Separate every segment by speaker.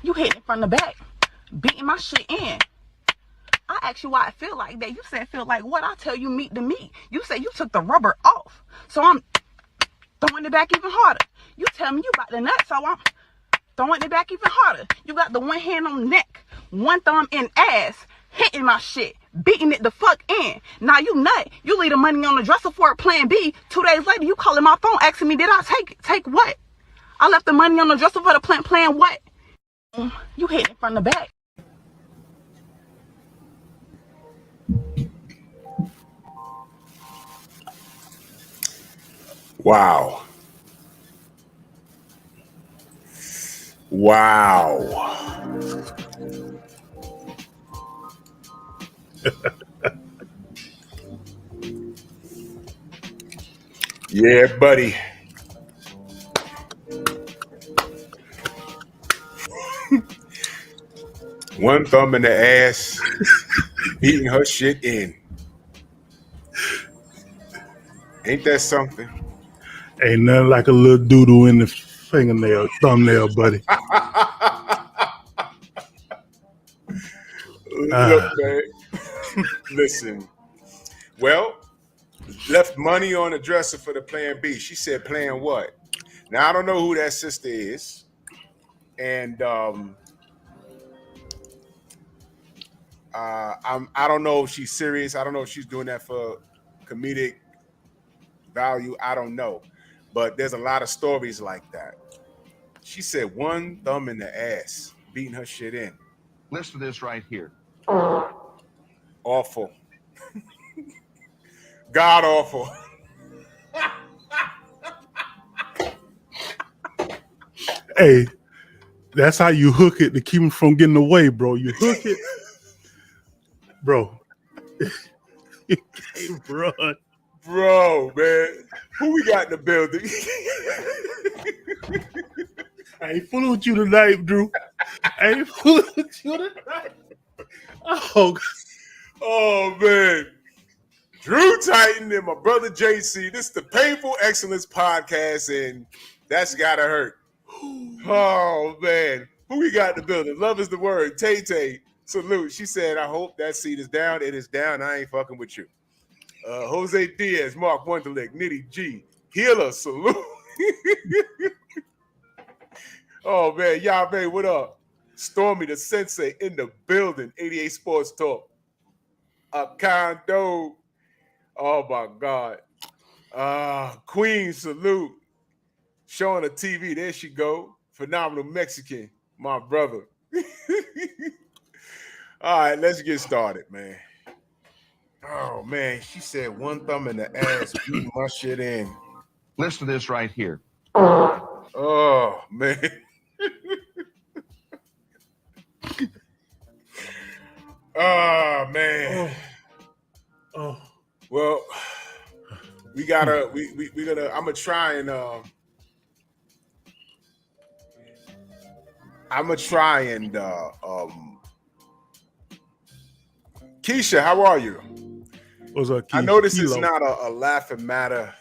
Speaker 1: You hit it from the back, beating my shit in. I asked you why it feel like that. You said feel like what? I tell you meat to meat. You said you took the rubber off. So I'm throwing it back even harder. You tell me you got the nut, so I'm throwing it back even harder. You got the one hand on the neck, one thumb in ass, hitting my shit, beating it the fuck in. Now you nut. You leave the money on the dresser for a plan B. 2 days later, you calling my phone asking me, did I take what? I left the money on the dresser for the plan what? You hit it from the back.
Speaker 2: Wow. Yeah, buddy. One thumb in the ass, beating her shit in. Ain't that something?
Speaker 3: Ain't nothing like a little doodle in the thumbnail, buddy.
Speaker 2: Look, man. Listen. Well, left money on the dresser for the plan B. She said, plan what? Now, I don't know who that sister is. And I don't know if she's serious. I don't know if she's doing that for comedic value. I don't know. But there's a lot of stories like that. She said one thumb in the ass, beating her shit in.
Speaker 4: Listen to this right here.
Speaker 2: Awful. God awful.
Speaker 3: Hey, that's how you hook it to keep him from getting away, bro. You hook it, bro. You can't run.
Speaker 2: Bro, man. Who we got in the building?
Speaker 3: I ain't fooling with you tonight, Drew. I ain't fooling with you tonight.
Speaker 2: Oh, man. Drew Titan and my brother JC. This is the Painful Excellence Podcast, and that's gotta hurt. Oh, man. Who we got in the building? Love is the word. Tay-Tay, salute. She said, I hope that seat is down. It is down. I ain't fucking with you. Jose Diaz, Mark Wunderlich, Nitty G, Healer, salute. Oh, man. Y'all, man, what up? Stormy the Sensei in the building. 88 Sports Talk. Condo. Oh, my God. Queen, salute. Showing the TV. There she go. Phenomenal Mexican, my brother. All right, let's get started, man. Oh, man. She said one thumb in the ass, beating my shit in.
Speaker 4: Listen to this right here.
Speaker 2: Oh, man. Oh, man.
Speaker 3: Oh.
Speaker 2: Well, we gotta, I'm gonna try and, Keisha, how are you?
Speaker 3: What's up, Keisha?
Speaker 2: I know this is not a laughing matter.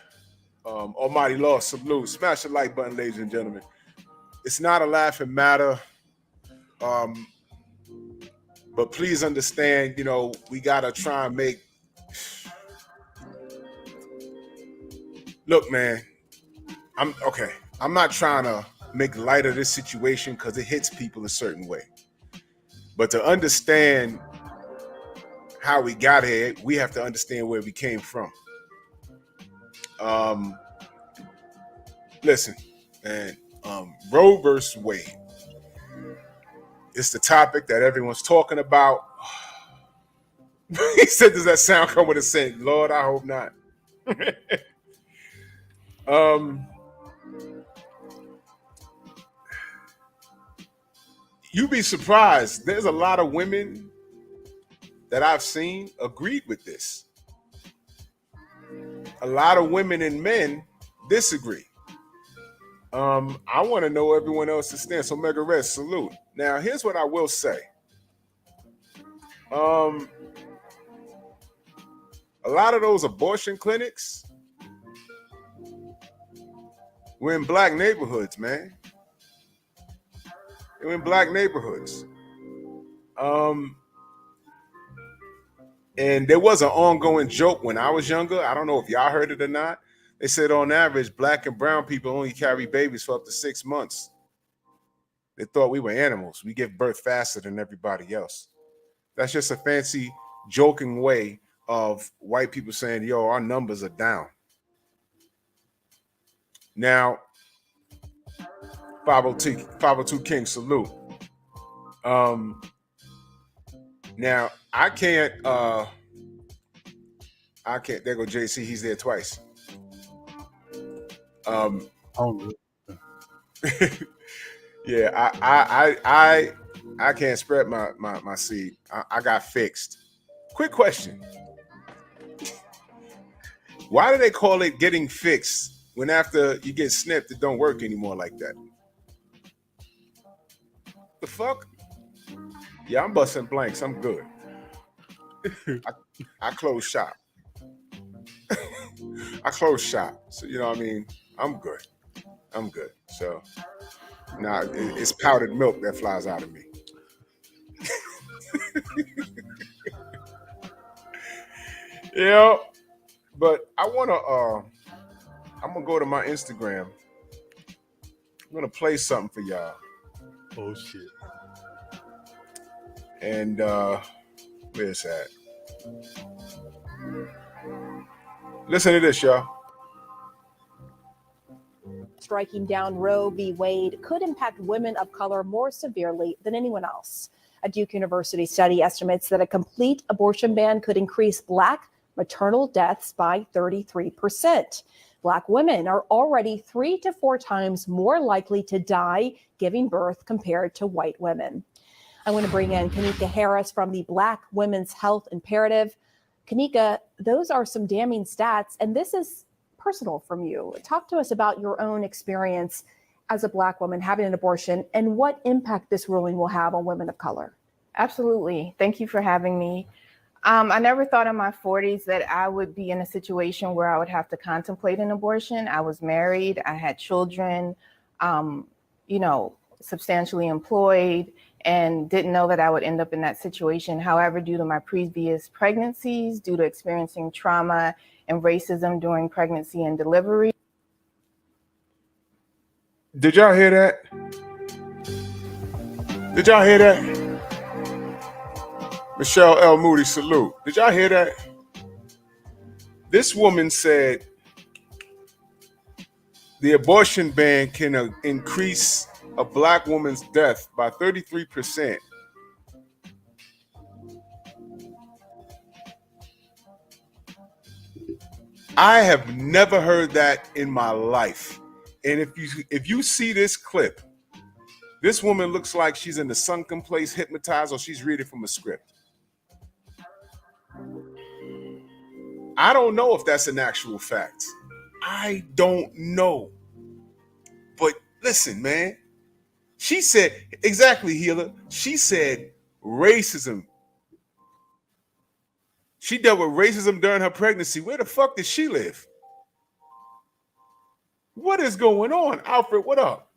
Speaker 2: Almighty Lord, salute. Smash the like button, ladies and gentlemen. It's not a laughing matter. But please understand, you know, we gotta try and make. Look, man, I'm not trying to make light of this situation because it hits people a certain way. But to understand how we got here, we have to understand where we came from. Listen, and Roe versus Wade. It's the topic that everyone's talking about. He said, does that sound come with a scent? Lord, I hope not. You'd be surprised. There's a lot of women that I've seen agreed with this. A lot of women and men disagree. I want to know everyone else's stance. So Mega Rest, salute. Now, here's what I will say. A lot of those abortion clinics were in black neighborhoods, man. They were in black neighborhoods. And there was an ongoing joke when I was younger. I don't know if y'all heard it or not. They said on average, black and brown people only carry babies for up to 6 months. They thought we were animals. We give birth faster than everybody else. That's just a fancy, joking way of white people saying, yo, our numbers are down. Now, 502 King, salute. Now, I can't, there go JC, he's there twice. Yeah, I can't spread my seed. I got fixed. Quick question. Why do they call it getting fixed when after you get snipped, it don't work anymore like that? The fuck? Yeah, I'm busting blanks. I'm good. I close shop. I close shop. So, you know what I mean? I'm good. So, nah, it's powdered milk that flies out of me. Yeah, but I'm gonna go to my Instagram. I'm gonna play something for y'all.
Speaker 3: Oh shit.
Speaker 2: And where's that? Listen to this, y'all.
Speaker 5: Striking down Roe v. Wade could impact women of color more severely than anyone else. A Duke University study estimates that a complete abortion ban could increase Black maternal deaths by 33%. Black women are already 3 to 4 times more likely to die giving birth compared to white women. I want to bring in Kanika Harris from the Black Women's Health Imperative. Kanika, those are some damning stats, and this is personal from you. Talk to us about your own experience as a Black woman having an abortion and what impact this ruling will have on women of color.
Speaker 6: Absolutely. Thank you for having me. I never thought in my 40s that I would be in a situation where I would have to contemplate an abortion. I was married, I had children, substantially employed, and didn't know that I would end up in that situation. However, due to my previous pregnancies, due to experiencing trauma and racism during pregnancy and delivery.
Speaker 2: Did y'all hear that? Did y'all hear that? Michelle L. Moody, salute. Did y'all hear that? This woman said the abortion ban can increase a Black woman's death by 33%. I have never heard that in my life. And if you see this clip, this woman looks like she's in the sunken place hypnotized or she's reading from a script. I don't know if that's an actual fact. I don't know. But listen, man. She said, exactly, healer. She said racism. She dealt with racism during her pregnancy. Where the fuck did she live? What is going on? Alfred, what up?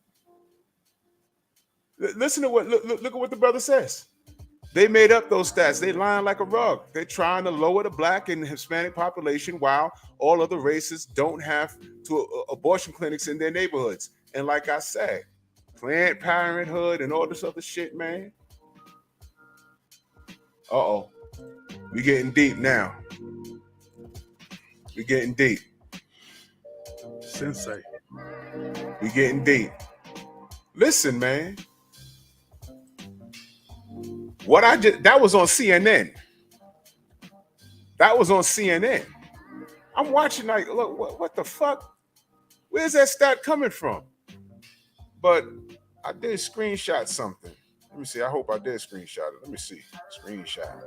Speaker 2: Listen to what, look at what the brother says. They made up those stats. They lying like a rug. They're trying to lower the Black and Hispanic population while all other races don't have abortion clinics in their neighborhoods. And like I said, Planned Parenthood and all this other shit, man. Uh-oh. We getting deep now. We getting deep.
Speaker 3: Sensei.
Speaker 2: We getting deep. Listen, man. That was on CNN. That was on CNN. I'm watching like, look, what the fuck? Where's that stat coming from? But I did screenshot something. Let me see. I hope I did screenshot it. Let me see. Screenshot.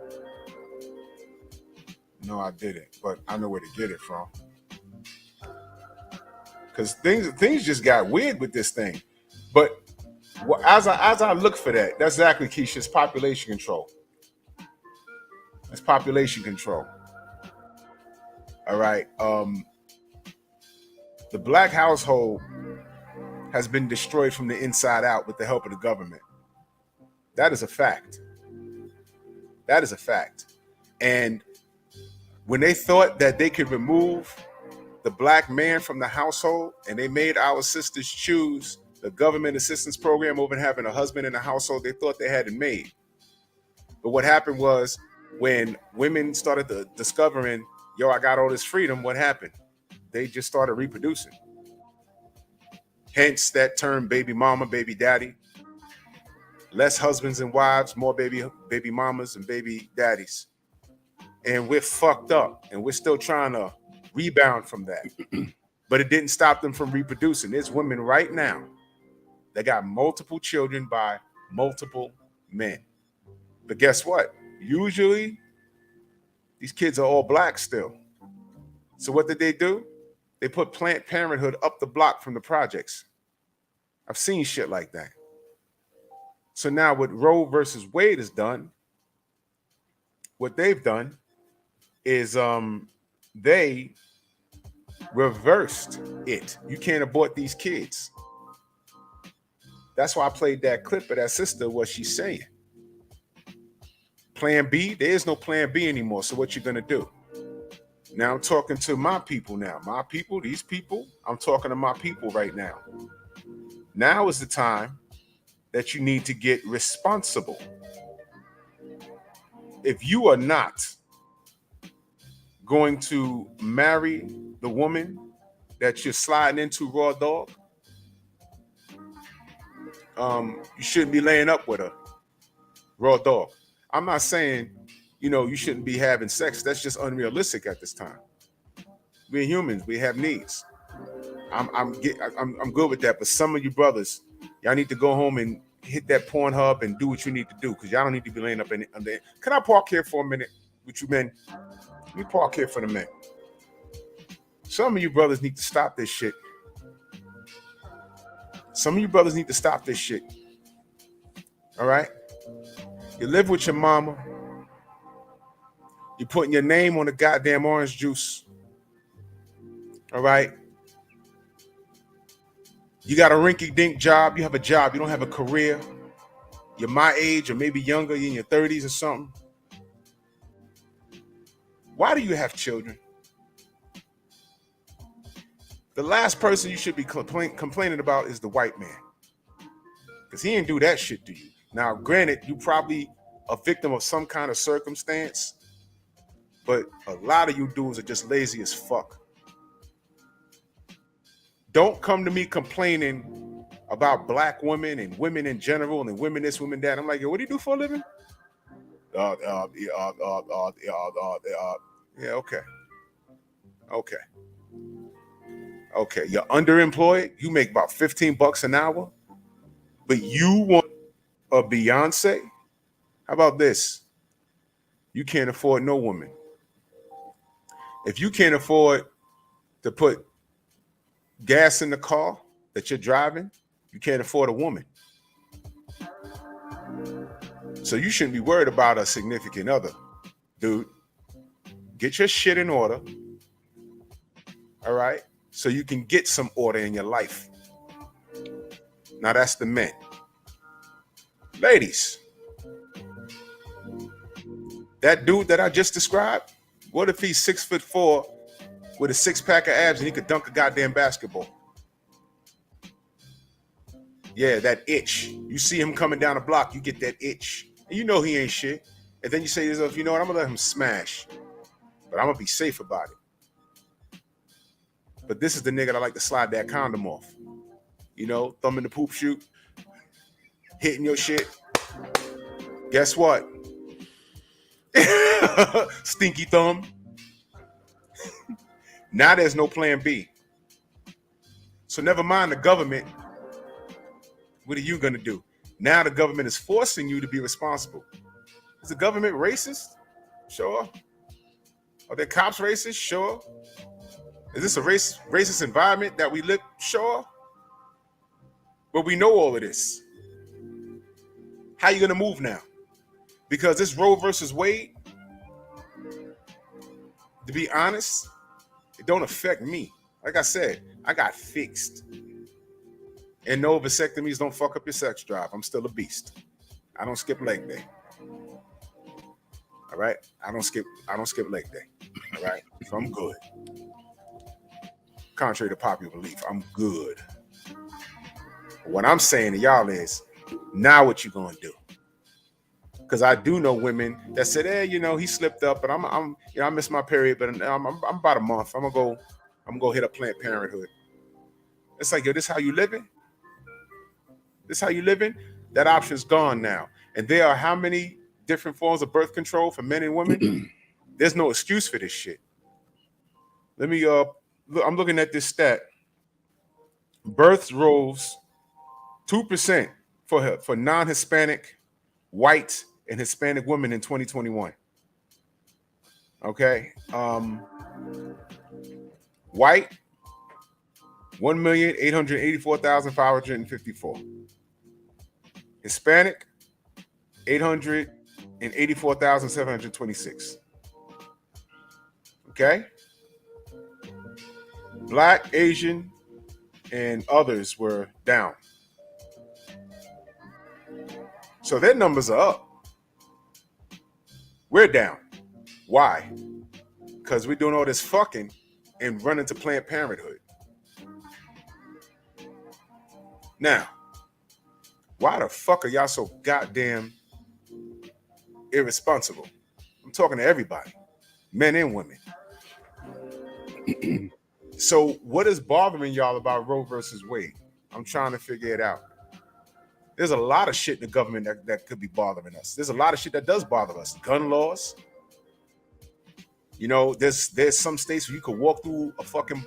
Speaker 2: No, I didn't, but I know where to get it from. Because things just got weird with this thing. But as I look for that, that's exactly Keisha's population control. That's population control. All right. The Black household has been destroyed from the inside out with the help of the government. That is a fact. That is a fact. And when they thought that they could remove the black man from the household, and they made our sisters choose the government assistance program over having a husband in the household, they thought they had it made. But what happened was, when women started discovering, yo, I got all this freedom, what happened? They just started reproducing. Hence that term, baby mama, baby daddy. Less husbands and wives, more baby mamas and baby daddies. And we're fucked up, and we're still trying to rebound from that. But it didn't stop them from reproducing. There's women right now that got multiple children by multiple men. But guess what? Usually, these kids are all black still. So what did they do? They put Planned Parenthood up the block from the projects. I've seen shit like that. So now what Roe versus Wade has done, what they've done is they reversed it. You can't abort these kids. That's why I played that clip of that sister, what she's saying. Plan B, there is no plan B anymore. So what you gonna do? Now I'm talking to my people now. My people, these people, I'm talking to my people right now. Now is the time that you need to get responsible. If you are not going to marry the woman that you're sliding into raw dog, you shouldn't be laying up with her raw dog. I'm not saying, you shouldn't be having sex. That's just unrealistic at this time. We're humans. We have needs. I'm good with that. But some of you brothers, y'all need to go home and hit that Pornhub and do what you need to do, because y'all don't need to be laying up in there. Can I park here for a minute with you men? Let me park here for the men. Some of you brothers need to stop this shit. Some of you brothers need to stop this shit. All right? You live with your mama. You're putting your name on the goddamn orange juice. All right? You got a rinky-dink job. You have a job. You don't have a career. You're my age or maybe younger. You're in your 30s or something. Why do you have children? The last person you should be complaining about is the white man, because he didn't do that shit to you. Now, granted, you probably a victim of some kind of circumstance, but a lot of you dudes are just lazy as fuck. Don't come to me complaining about black women and women in general and women this, women that. I'm like, yo, what do you do for a living? Yeah, okay. Okay, you're underemployed. You make about $15 an hour, but you want a Beyonce? How about this? You can't afford no woman. If you can't afford to put gas in the car that you're driving, you can't afford a woman. So you shouldn't be worried about a significant other, dude. Get your shit in order, all right? So you can get some order in your life. Now that's the men. Ladies, that dude that I just described, what if he's 6'4" with a 6-pack of abs and he could dunk a goddamn basketball? Yeah, that itch. You see him coming down the block, you get that itch. And you know he ain't shit. And then you say to yourself, you know what, I'm gonna let him smash. But I'm gonna be safe about it. But this is the nigga that like to slide that condom off. Thumb in the poop chute, hitting your shit. Guess what? Stinky thumb. Now there's no plan B. So never mind the government. What are you gonna do? Now the government is forcing you to be responsible. Is the government racist? Sure. Are the cops racist? Sure. Is this a racist environment that we live? Sure. But we know all of this. How you gonna move now? Because this Roe versus Wade, to be honest, it don't affect me. Like I said, I got fixed. And no vasectomies don't fuck up your sex drive. I'm still a beast. I don't skip leg day. All right, I don't skip leg day. All right, so I'm good. Contrary to popular belief, I'm good. What I'm saying to y'all is, now what you gonna do? Because I do know women that said, "Hey, he slipped up, but I missed my period, but I'm about a month. I'm gonna go hit up Planned Parenthood." It's like, yo, this how you living? This how you living? That option's gone now. And there are how many different forms of birth control for men and women? There's no excuse for this shit. Let me I'm looking at this stat. Births rose 2% for non-Hispanic, white, and Hispanic women in 2021. Okay. White, 1,884,554. Hispanic, 884,726. Okay. Black, Asian, and others were down. So their numbers are up. We're down. Why? Because we're doing all this fucking and running to Planned Parenthood. Now, why the fuck are y'all so goddamn irresponsible? I'm talking to everybody, men and women. So what is bothering y'all about Roe versus Wade? I'm trying to figure it out. There's a lot of shit in the government that could be bothering us. There's a lot of shit that does bother us. Gun laws. There's some states where you could walk through a fucking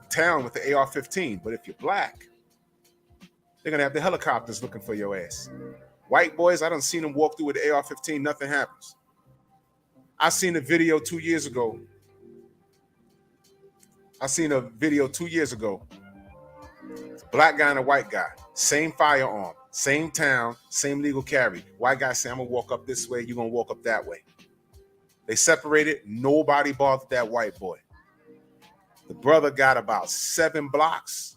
Speaker 2: town with the AR-15, but if you're black, they're gonna have the helicopters looking for your ass. White boys, I done seen them walk through with the AR-15, nothing happens. I seen a video 2 years ago. It's a black guy and a white guy, same firearm, same town, same legal carry. White guy say, I'm gonna walk up this way, you're gonna walk up that way. They separated, nobody bothered that white boy. The brother got about 7 blocks.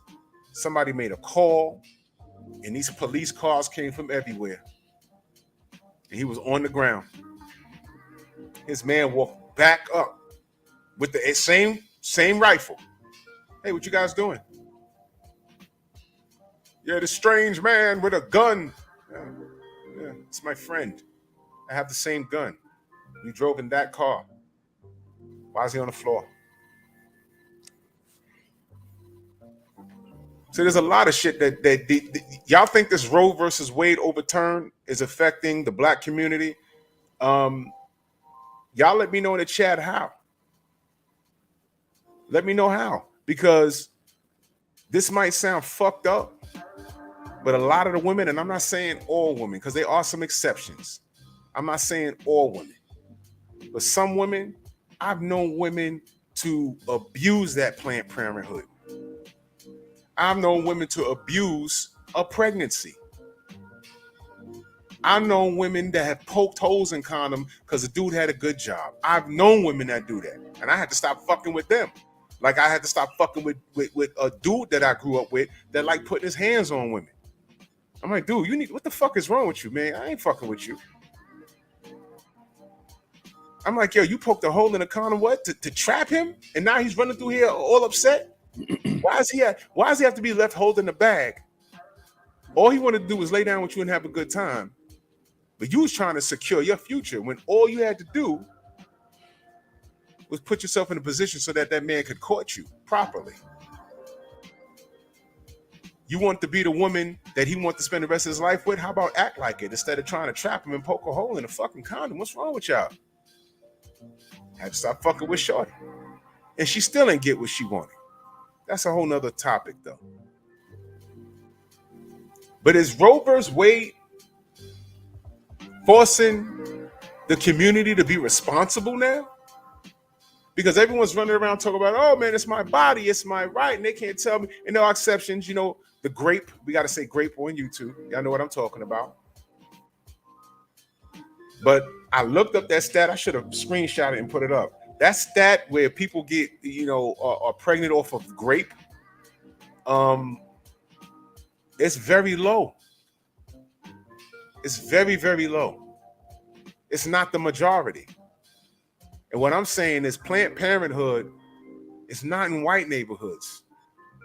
Speaker 2: Somebody made a call, and these police cars came from everywhere. And he was on the ground. His man walked back up with the same rifle. Hey, what you guys doing? Yeah, this strange man with a gun. Yeah, it's my friend. I have the same gun. We drove in that car. Why is he on the floor? So there's a lot of shit that y'all think this Roe versus Wade overturn is affecting the black community. Y'all let me know in the chat how. Let me know how. Because this might sound fucked up, but a lot of the women, and I'm not saying all women, because there are some exceptions. I'm not saying all women. But some women, I've known women to abuse that Planned Parenthood. I've known women to abuse a pregnancy. I've known women that have poked holes in condom because the dude had a good job. I've known women that do that. And I had to stop fucking with them. Like I had to stop fucking with a dude that I grew up with that like putting his hands on women. I'm like, dude, what the fuck is wrong with you, man? I ain't fucking with you. I'm like, yo, you poked a hole in the condom, what? To trap him? And now he's running through here all upset? Why does he have to be left holding the bag? All he wanted to do was lay down with you and have a good time. But you was trying to secure your future when all you had to do was put yourself in a position so that man could court you properly. You want to be the woman that he wants to spend the rest of his life with? How about act like it instead of trying to trap him and poke a hole in a fucking condom? What's wrong with y'all? I had to stop fucking with shorty. And she still didn't get what she wanted. That's a whole nother topic, though. But is Roe versus Wade forcing the community to be responsible now? Because everyone's running around talking about, oh, man, it's my body, it's my right, and they can't tell me. And there are exceptions, the grape. We got to say grape on YouTube. Y'all know what I'm talking about. But I looked up that stat. I should have screenshot it and put it up. That stat where people get, are pregnant off of grape, it's very low. It's very, very low. It's not the majority. And what I'm saying is Planned Parenthood is not in white neighborhoods.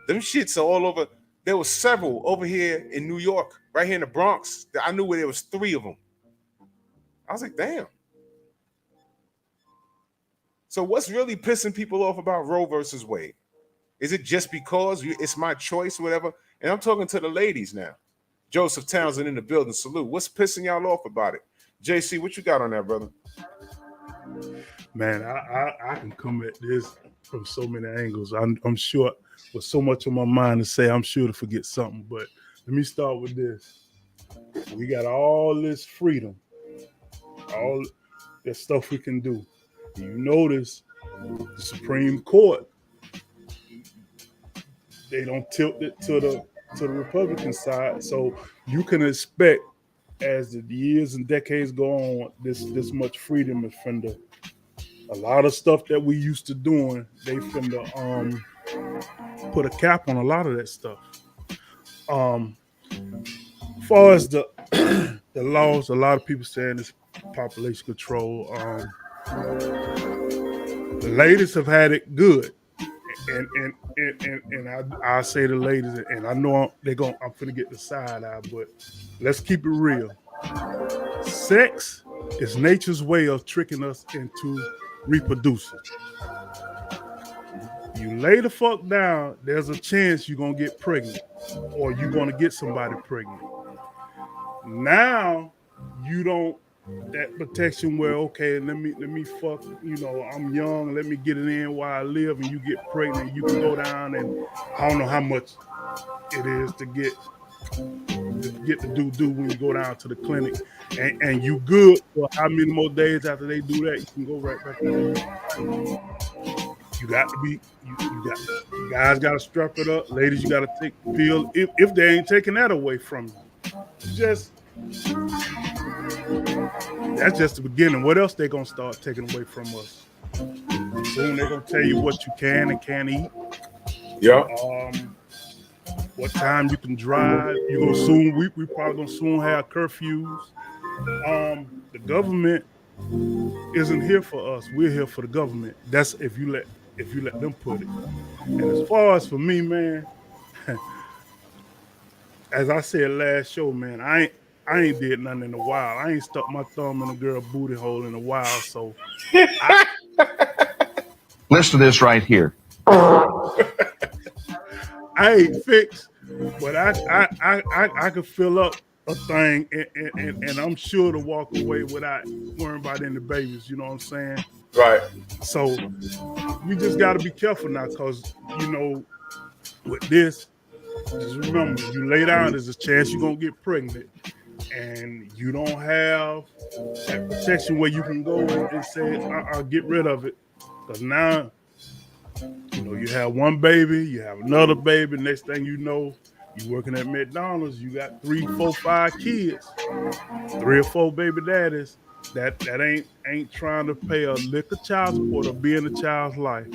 Speaker 2: Them shits are all over. There were several over here in New York, right here in the Bronx. I knew where there was 3 of them. I was like, damn. So what's really pissing people off about Roe versus Wade? Is it just because it's my choice, whatever? And I'm talking to the ladies now. Joseph Townsend in the building. Salute. What's pissing y'all off about it? JC, what you got on that, brother?
Speaker 3: Man, I can come at this from so many angles. I'm sure with so much on my mind to say, I'm sure to forget something. But let me start with this. We got all this freedom, all this stuff we can do. You notice the Supreme Court, they don't tilt it to the Republican side. So you can expect as the years and decades go on, this much freedom is finna. A lot of stuff that we used to doing, they finna put a cap on a lot of that stuff. As far as the the laws, a lot of people saying it's population control. The ladies have had it good, and I say the ladies, and I know I'm finna get the side eye, but let's keep it real. Sex is nature's way of tricking us into reproducing. You lay the fuck down, there's a chance you're gonna get pregnant, or you're gonna get somebody pregnant. Now you don't that protection where okay, let me fuck, I'm young, let me get it in while I live, and you get pregnant, you can go down and I don't know how much it is to get the do when you go down to the clinic, and you good for how many more days after they do that, you can go right back in. You got to be, you guys got to strap it up. Ladies, you got to take the pill if they ain't taking that away from you. That's just the beginning. What else they gonna start taking away from us? Soon they're gonna tell you what you can and can't eat.
Speaker 2: Yeah.
Speaker 3: What time you can drive. You're gonna soon. We probably gonna soon have curfews. The government isn't here for us. We're here for the government. That's if you let them put it. And as far as for me, man, as I said last show, man, I ain't did nothing in a while. I ain't stuck my thumb in a girl booty hole in a while. So
Speaker 4: Listen to this right here.
Speaker 3: I ain't fixed, but I could fill up a thing and I'm sure to walk away without worrying about any babies. You know what I'm saying?
Speaker 2: Right.
Speaker 3: So we just got to be careful now, because with this, just remember, you lay down, there's a chance you're gonna get pregnant, and you don't have that protection where you can go and say, I'll get rid of it, because now you have one baby, you have another baby. Next thing you know, you working at McDonald's, you got 3, 4, 5 kids, 3 or 4 baby daddies that ain't trying to pay a lick of child support or be in the child's life.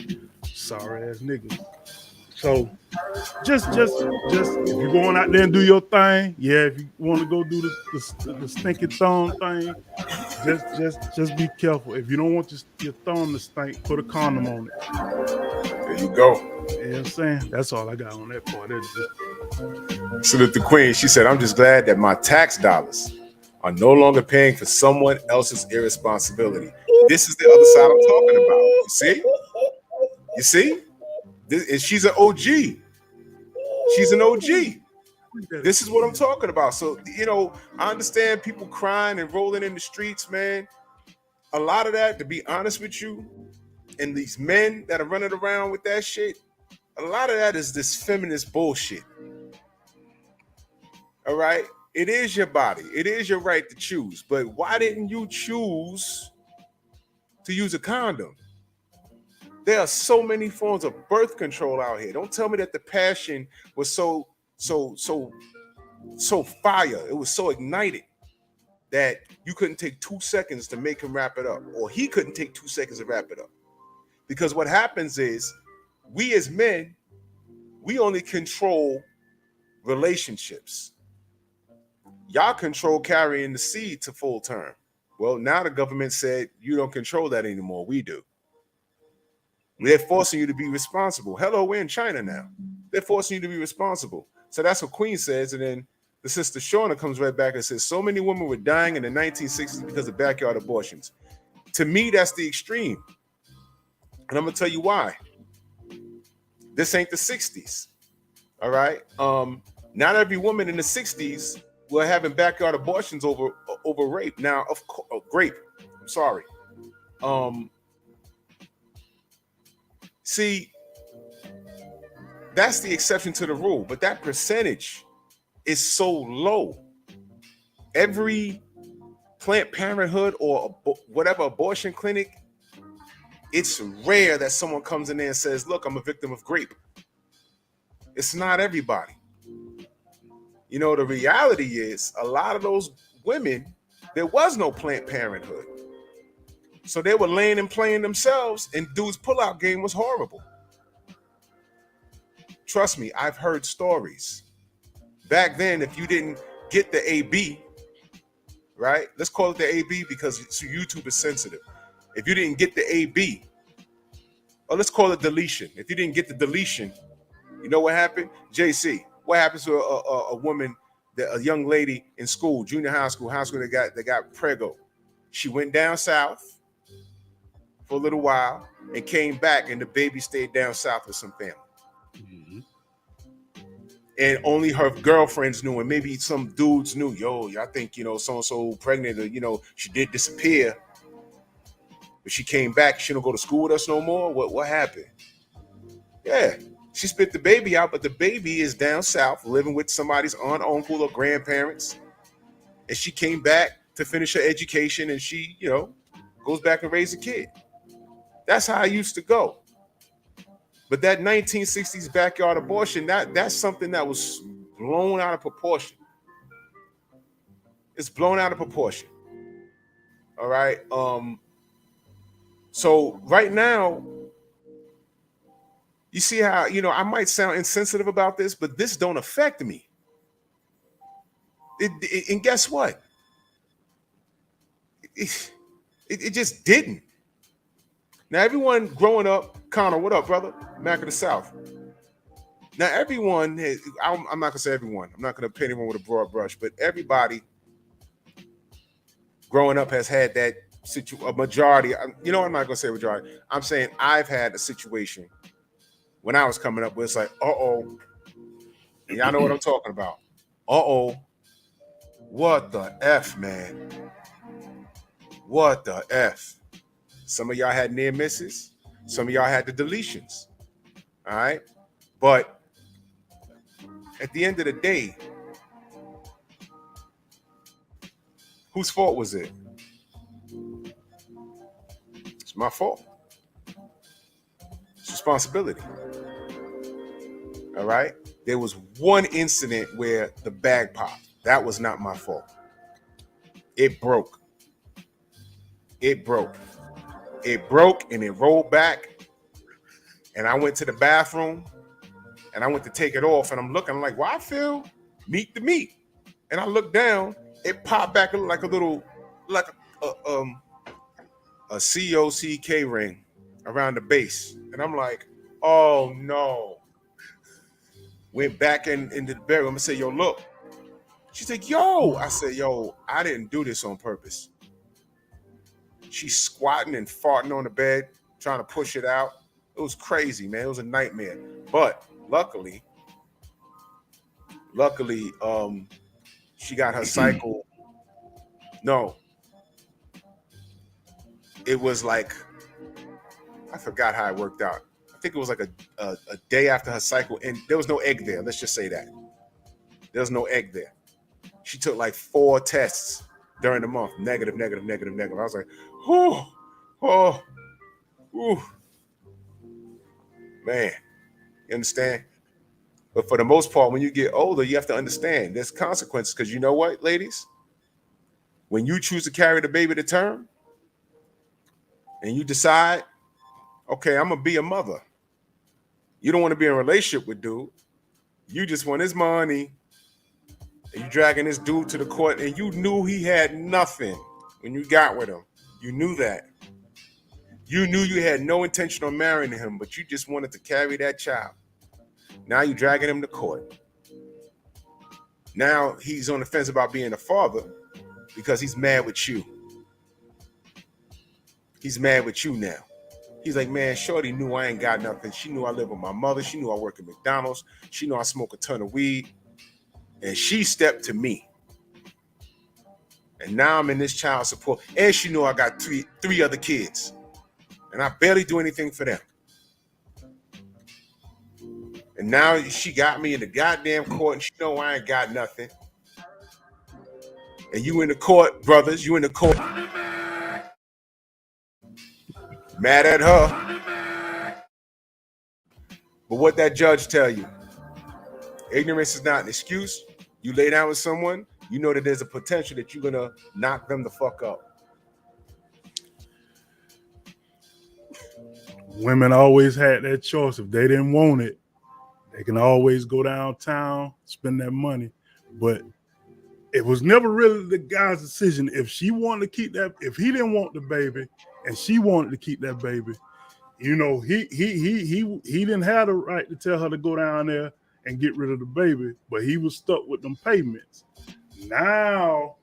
Speaker 3: Sorry ass niggas. So just if you're going out there and do your thing, yeah. If you want to go do the stinky thumb thing, just be careful. If you don't want your thumb to stink, put a condom on it.
Speaker 2: There you go.
Speaker 3: You know what I'm saying? That's all I got on that part.
Speaker 2: Salute the Queen. She said, I'm just glad that my tax dollars are no longer paying for someone else's irresponsibility. This is the other side I'm talking about. You see? You see? She's an OG. She's an OG. This is what I'm talking about. So, I understand people crying and rolling in the streets, man. A lot of that, to be honest with you, and these men that are running around with that shit, a lot of that is this feminist bullshit. All right? It is your body. It is your right to choose. But why didn't you choose to use a condom? There are so many forms of birth control out here. Don't tell me that the passion was so fire. It was so ignited that you couldn't take 2 seconds to make him wrap it up, or he couldn't take 2 seconds to wrap it up. Because what happens is, we as men, we only control relationships. y'all control carrying the seed to full term. Well, now the government said you don't control that anymore. We do. They're forcing you to be responsible. Hello, we're in China now. They're forcing you to be responsible. So that's what Queen says. And then the sister Shauna comes right back and says, so many women were dying in the 1960s because of backyard abortions. To me, that's the extreme. And I'm going to tell you why. This ain't the 60s. All right. Not every woman in the 60s were having backyard abortions over rape. Now, of course, grape. I'm sorry. See, that's the exception to the rule, but that percentage is so low. Every Planned Parenthood or whatever abortion clinic, it's rare that someone comes in there and says, look, I'm a victim of grape. It's not everybody. You know, the reality is a lot of those women, there was no Planned Parenthood. So they were laying and playing themselves, and dude's pullout game was horrible. Trust me, I've heard stories. Back then, if you didn't get the AB, right? Let's call it the AB because YouTube is sensitive. If you didn't get the AB, or let's call it deletion. If you didn't get the deletion, you know what happened? JC, what happens to a woman, a young lady in school, junior high school that got prego? She went down south for a little while and came back, and the baby stayed down south with some family. Mm-hmm. And only her girlfriends knew, and maybe some dudes knew, yo, I think, so-and-so pregnant, or, she did disappear. But she came back, she don't go to school with us no more. What happened? Yeah, she spit the baby out, but the baby is down south living with somebody's aunt, uncle, or grandparents. And she came back to finish her education, and she, goes back and raise a kid. That's how I used to go. But that 1960s backyard abortion, that's something that was blown out of proportion. It's blown out of proportion. All right. So right now, you see how, I might sound insensitive about this, but this don't affect me. And guess what? It just didn't. Now, everyone growing up, Connor, what up, brother? Mac of the South. Now, everyone, I'm not going to say everyone. I'm not going to paint anyone with a broad brush, but everybody growing up has had that a majority. I'm not going to say majority. I'm saying I've had a situation when I was coming up where it's like, uh-oh. And y'all know what I'm talking about. Uh-oh. What the F, man? What the F? Some of y'all had near misses. Some of y'all had the deletions. All right? But at the end of the day, whose fault was it? It's my fault. It's responsibility. All right? There was one incident where the bag popped. That was not my fault. It broke. It broke. It broke and it rolled back. And I went to the bathroom and I went to take it off. And I'm looking, I'm like, well, I feel meat to meat. And I look down, it popped back like a little, like a COCK ring around the base. And I'm like, oh no. Went back into the bedroom and said, yo, look. She's like, yo. I said, yo, I didn't do this on purpose. She's squatting and farting on the bed, trying to push it out. It was crazy, man. It was a nightmare. But luckily, she got her cycle. No. It was like, I forgot how it worked out. I think it was like a day after her cycle, and there was no egg there. Let's just say that. There was no egg there. She took like 4 tests during the month. Negative. I was like, oh, man. You understand? But for the most part, when you get older, you have to understand there's consequences. Because you know what, ladies? When you choose to carry the baby to term, and you decide, okay, I'm going to be a mother. You don't want to be in a relationship with dude. You just want his money. And you dragging this dude to the court, and you knew he had nothing when you got with him. You knew that. You knew you had no intention of marrying him, but you just wanted to carry that child. Now you dragging him to court. Now he's on the fence about being a father because he's mad with you. He's mad with you now. He's like, man, Shorty knew I ain't got nothing. She knew I live with my mother. She knew I work at McDonald's. She knew I smoke a ton of weed. And she stepped to me. And now I'm in this child support. And she knew I got three other kids. And I barely do anything for them. And now she got me in the goddamn court and she know I ain't got nothing. And you in the court, brothers, you in the court. Mad at her. But what that judge tell you? Ignorance is not an excuse. You lay down with someone, you know that there's a potential that you're gonna knock them the fuck up.
Speaker 3: Women always had that choice. If they didn't want it, they can always go downtown, spend that money. But it was never really the guy's decision. If she wanted to keep that, if he didn't want the baby and she wanted to keep that baby, you know, he didn't have the right to tell her to go down there and get rid of the baby, but he was stuck with them payments. Now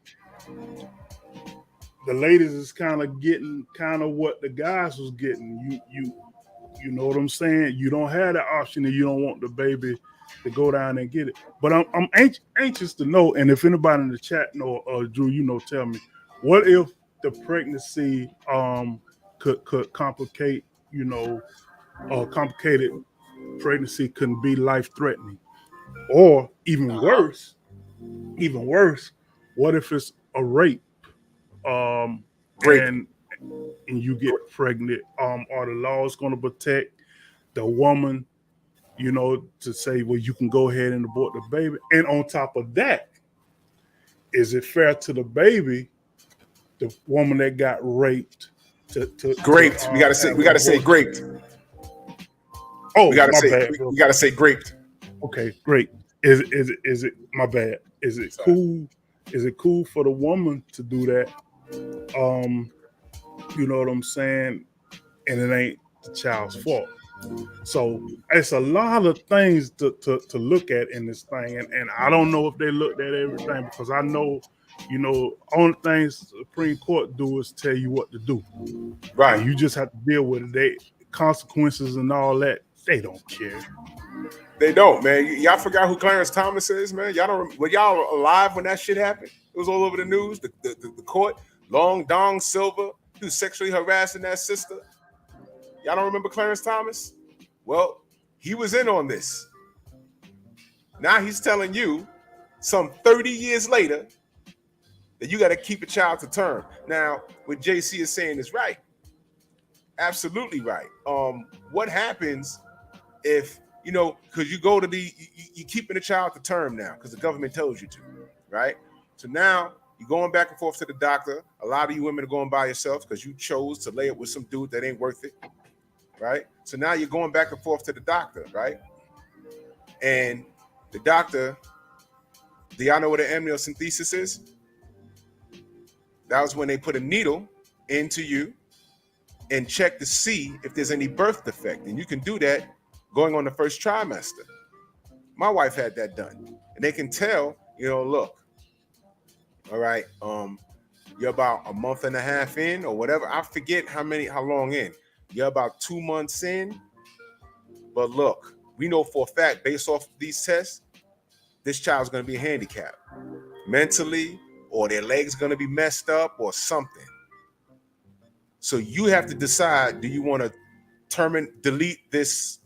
Speaker 3: the ladies is kind of getting what the guys was getting. You know what I'm saying? You don't have the option and you don't want the baby to go down and get it. But I'm anxious to know, and if anybody in the chat know, Drew, you know, tell me, what if the pregnancy could complicate, you know, complicated pregnancy couldn't be life-threatening? Or even worse, what if it's a rape? And you get pregnant? Are the laws going to protect the woman, you know, to say, well, you can go ahead and abort the baby? And on top of that, is it fair to the baby, the woman that got raped, to
Speaker 2: graped? We gotta say graped.
Speaker 3: Oh,
Speaker 2: we gotta
Speaker 3: bad.
Speaker 2: Say graped.
Speaker 3: Okay, great. Is it my bad? Is it cool? Is it cool for the woman to do that? You know what I'm saying? And it ain't the child's fault. So it's a lot of things to look at in this thing. And I don't know if they looked at everything, because I know, you know, only things the Supreme Court do is tell you what to do.
Speaker 2: Right.
Speaker 3: And you just have to deal with it. They consequences and all that, they don't care.
Speaker 2: They don't, man. Y'all forgot who Clarence Thomas is, man. Were y'all alive when that shit happened? It was all over the news. The court, Long Dong Silver, who sexually harassing that sister. Y'all don't remember Clarence Thomas? Well, he was in on this. Now he's telling you, some 30 years later, that you got to keep a child to term. Now, what JC is saying is right. Absolutely right. What happens if, you know, because you go to you're keeping a child to term now because the government tells you to, right? So now you're going back and forth to the doctor. A lot of you women are going by yourself because you chose to lay it with some dude that ain't worth it, right? So now you're going back and forth to the doctor, right? And the doctor, do y'all know what an amniocentesis is? That was when they put a needle into you and check to see if there's any birth defect. And you can do that going on the first trimester. My wife had that done. And they can tell, you know, look, all right, you're about a month and a half in or whatever. I forget how long in. You're about 2 months in. But look, we know for a fact, based off these tests, this child's going to be handicapped mentally, or their legs going to be messed up or something. So you have to decide, do you want to delete this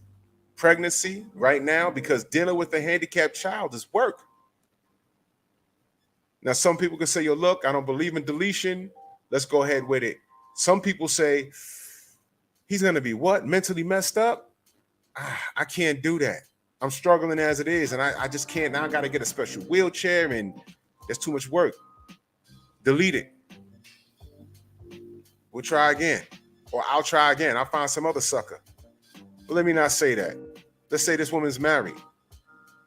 Speaker 2: pregnancy right now? Because dealing with a handicapped child is work. Now, some people can say, yo, look, I don't believe in deletion. Let's go ahead with it. Some people say, he's going to be what? Mentally messed up? I can't do that. I'm struggling as it is, and I just can't. Now I got to get a special wheelchair, and there's too much work. Delete it. We'll try again. Or I'll try again. I'll find some other sucker. But let me not say that. Let's say this woman's married.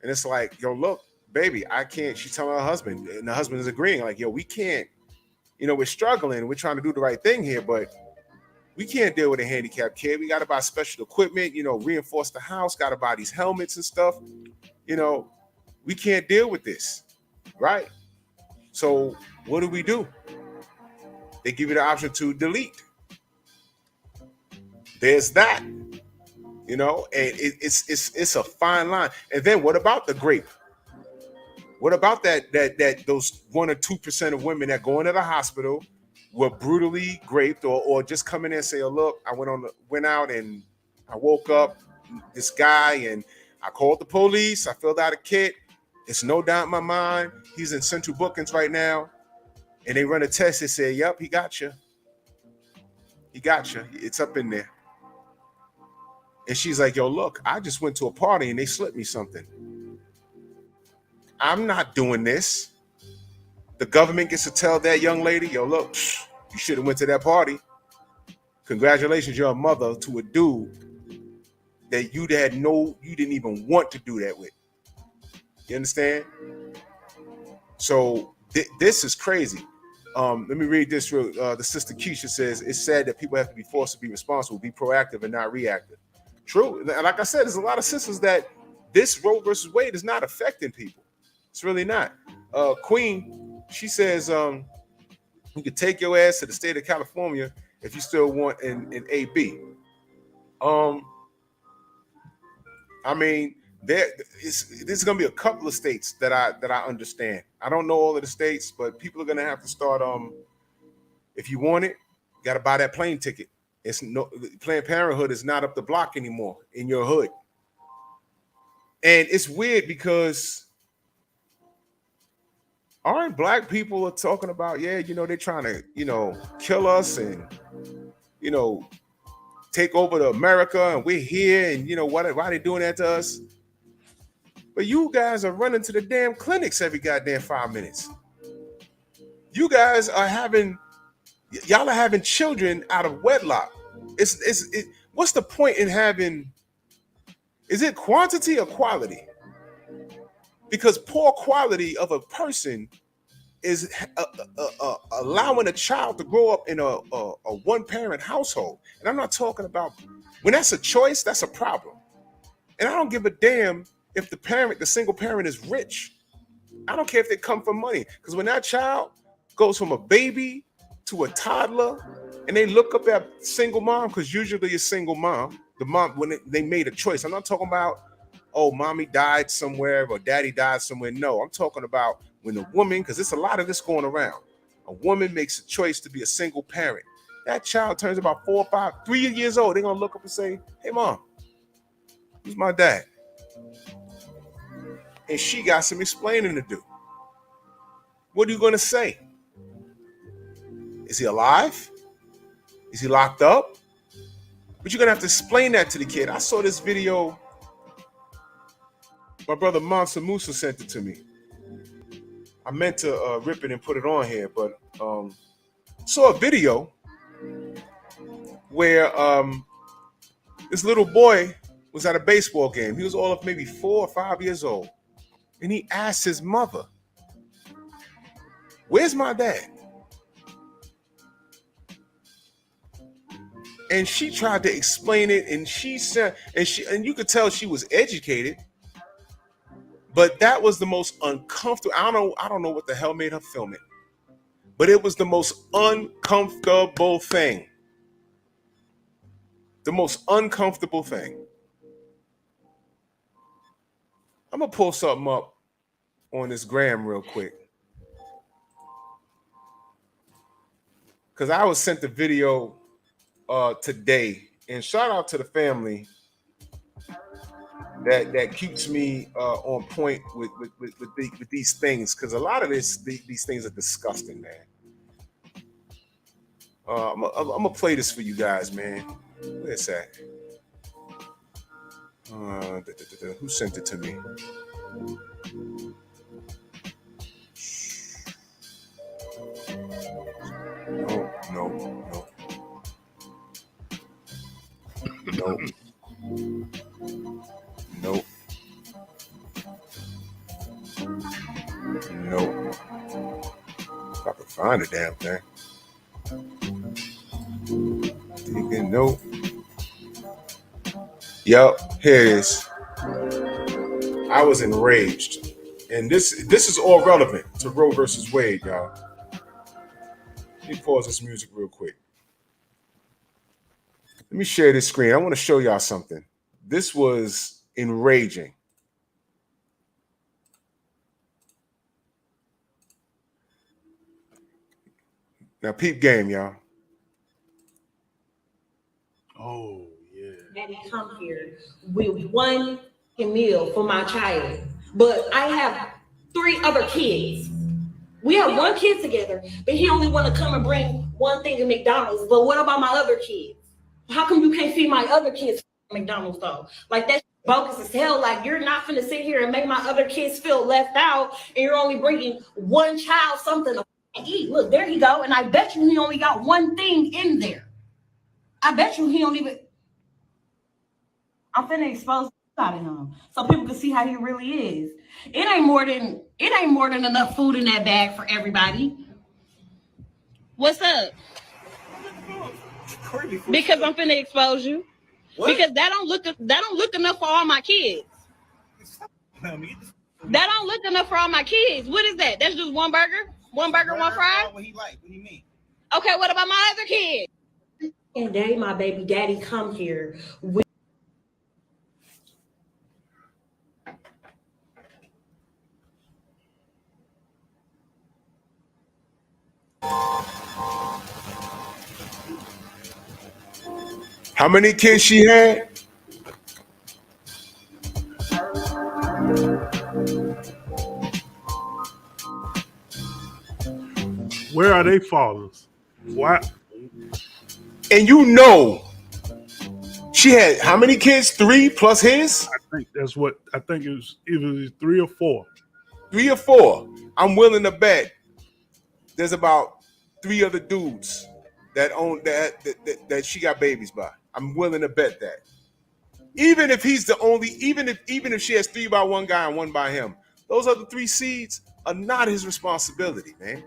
Speaker 2: And it's like, yo, look, baby, I can't. She's telling her husband, and the husband is agreeing, like, yo, we can't, we're struggling. We're trying to do the right thing here, but we can't deal with a handicapped kid. We got to buy special equipment, reinforce the house, got to buy these helmets and stuff. We can't deal with this, right? So what do? They give you the option to delete. There's that, and it's a fine line. And then what about the grape? What about that those 1 or 2% of women that go into the hospital were brutally raped, or just come in and say, oh, look, I went out and I woke up this guy and I called the police, I filled out a kit. It's no doubt in my mind he's in central bookings right now. And they run a test, they say, yep, he got you. He got you. It's up in there. And she's like, yo, look, I just went to a party and they slipped me something. I'm not doing this. The government gets to tell that young lady, yo, look, you should have went to that party. Congratulations, you're a mother to a dude that you didn't even want to do that with. You understand? So this is crazy. Let me read this real. The sister Keisha says, it's sad that people have to be forced to be responsible, be proactive and not reactive. True. And like I said, there's a lot of sisters that this Roe versus Wade is not affecting people. It's really not. Queen, she says, you could take your ass to the state of California if you still want an AB. I mean, there's going to be a couple of states that I understand. I don't know all of the states, but people are going to have to start. If you want it, you got to buy that plane ticket. Planned Parenthood is not up the block anymore in your hood, and it's weird because aren't black people are talking about, they're trying to, kill us and, take over to America, and we're here, and why are they doing that to us? But you guys are running to the damn clinics every goddamn 5 minutes. You guys are having children out of wedlock. What's the point in having? Is it quantity or quality? Because poor quality of a person is allowing a child to grow up in a one-parent household. And I'm not talking about, when that's a choice, that's a problem. And I don't give a damn if the single parent is rich. I don't care if they come from money. Because when that child goes from a baby to a toddler and they look up at single mom, because usually a single mom, the mom, when they made a choice. I'm not talking about, oh, mommy died somewhere or daddy died somewhere. No, I'm talking about when a woman, because there's a lot of this going around, a woman makes a choice to be a single parent. That child turns about 4 or 5, 3 years old. They're going to look up and say, hey, mom, who's my dad? And she got some explaining to do. What are you going to say? Is he alive? Is he locked up? But you're going to have to explain that to the kid. I saw this video. My brother Mansa Musa sent it to me. I meant to rip it and put it on here, but saw a video where this little boy was at a baseball game. He was all of maybe 4 or 5 years old. And he asked his mother, where's my dad? And she tried to explain it, and she said, and you could tell she was educated, but that was the most uncomfortable. I don't know what the hell made her film it, but it was the most uncomfortable thing. The most uncomfortable thing. I'm gonna pull something up on this gram real quick, because I was sent the video today, and shout out to the family that keeps me on point with these things, because a lot of these things are disgusting, man. I'm gonna play this for you guys, man. Where's that? Who sent it to me? No. Nope. If I can find the damn thing. Deacon, no. Yep, here it is. I was enraged. And this is all relevant to Roe versus Wade, y'all. Let me pause this music real quick. Let me share this screen. I want to show y'all something. This was enraging. Now, peep game, y'all.
Speaker 3: Oh, yeah.
Speaker 7: Daddy come here with one meal for my child, but I have 3 other kids. We have 1 kid together, but he only want to come and bring one thing to McDonald's. But what about my other kids? How come you can't feed my other kids McDonald's though? Like that's bogus as hell. Like you're not gonna sit here and make my other kids feel left out, and you're only bringing one child something to eat. Look, there you go. And I bet you he only got one thing in there. I bet you he don't even. I'm finna expose out of him so people can see how he really is. It ain't more than enough food in that bag for everybody. What's up? Because I'm finna expose you. What? Because that don't look enough for all my kids. That don't look enough for all my kids. What is that? That's just one burger? One burger, one fry? What he like? What do you mean? Okay, what about my other kids? And daddy, my baby daddy come here with
Speaker 2: How many kids she had?
Speaker 3: Where are they fathers? Why?
Speaker 2: And you know, she had how many kids? 3 plus his?
Speaker 3: I think that's what I think it was either 3 or 4.
Speaker 2: 3 or 4. I'm willing to bet there's about 3 other dudes that own that she got babies by. I'm willing to bet that. Even if he's the only, even if she has 3 by one guy and 1 by him, those other 3 seeds are not his responsibility, man.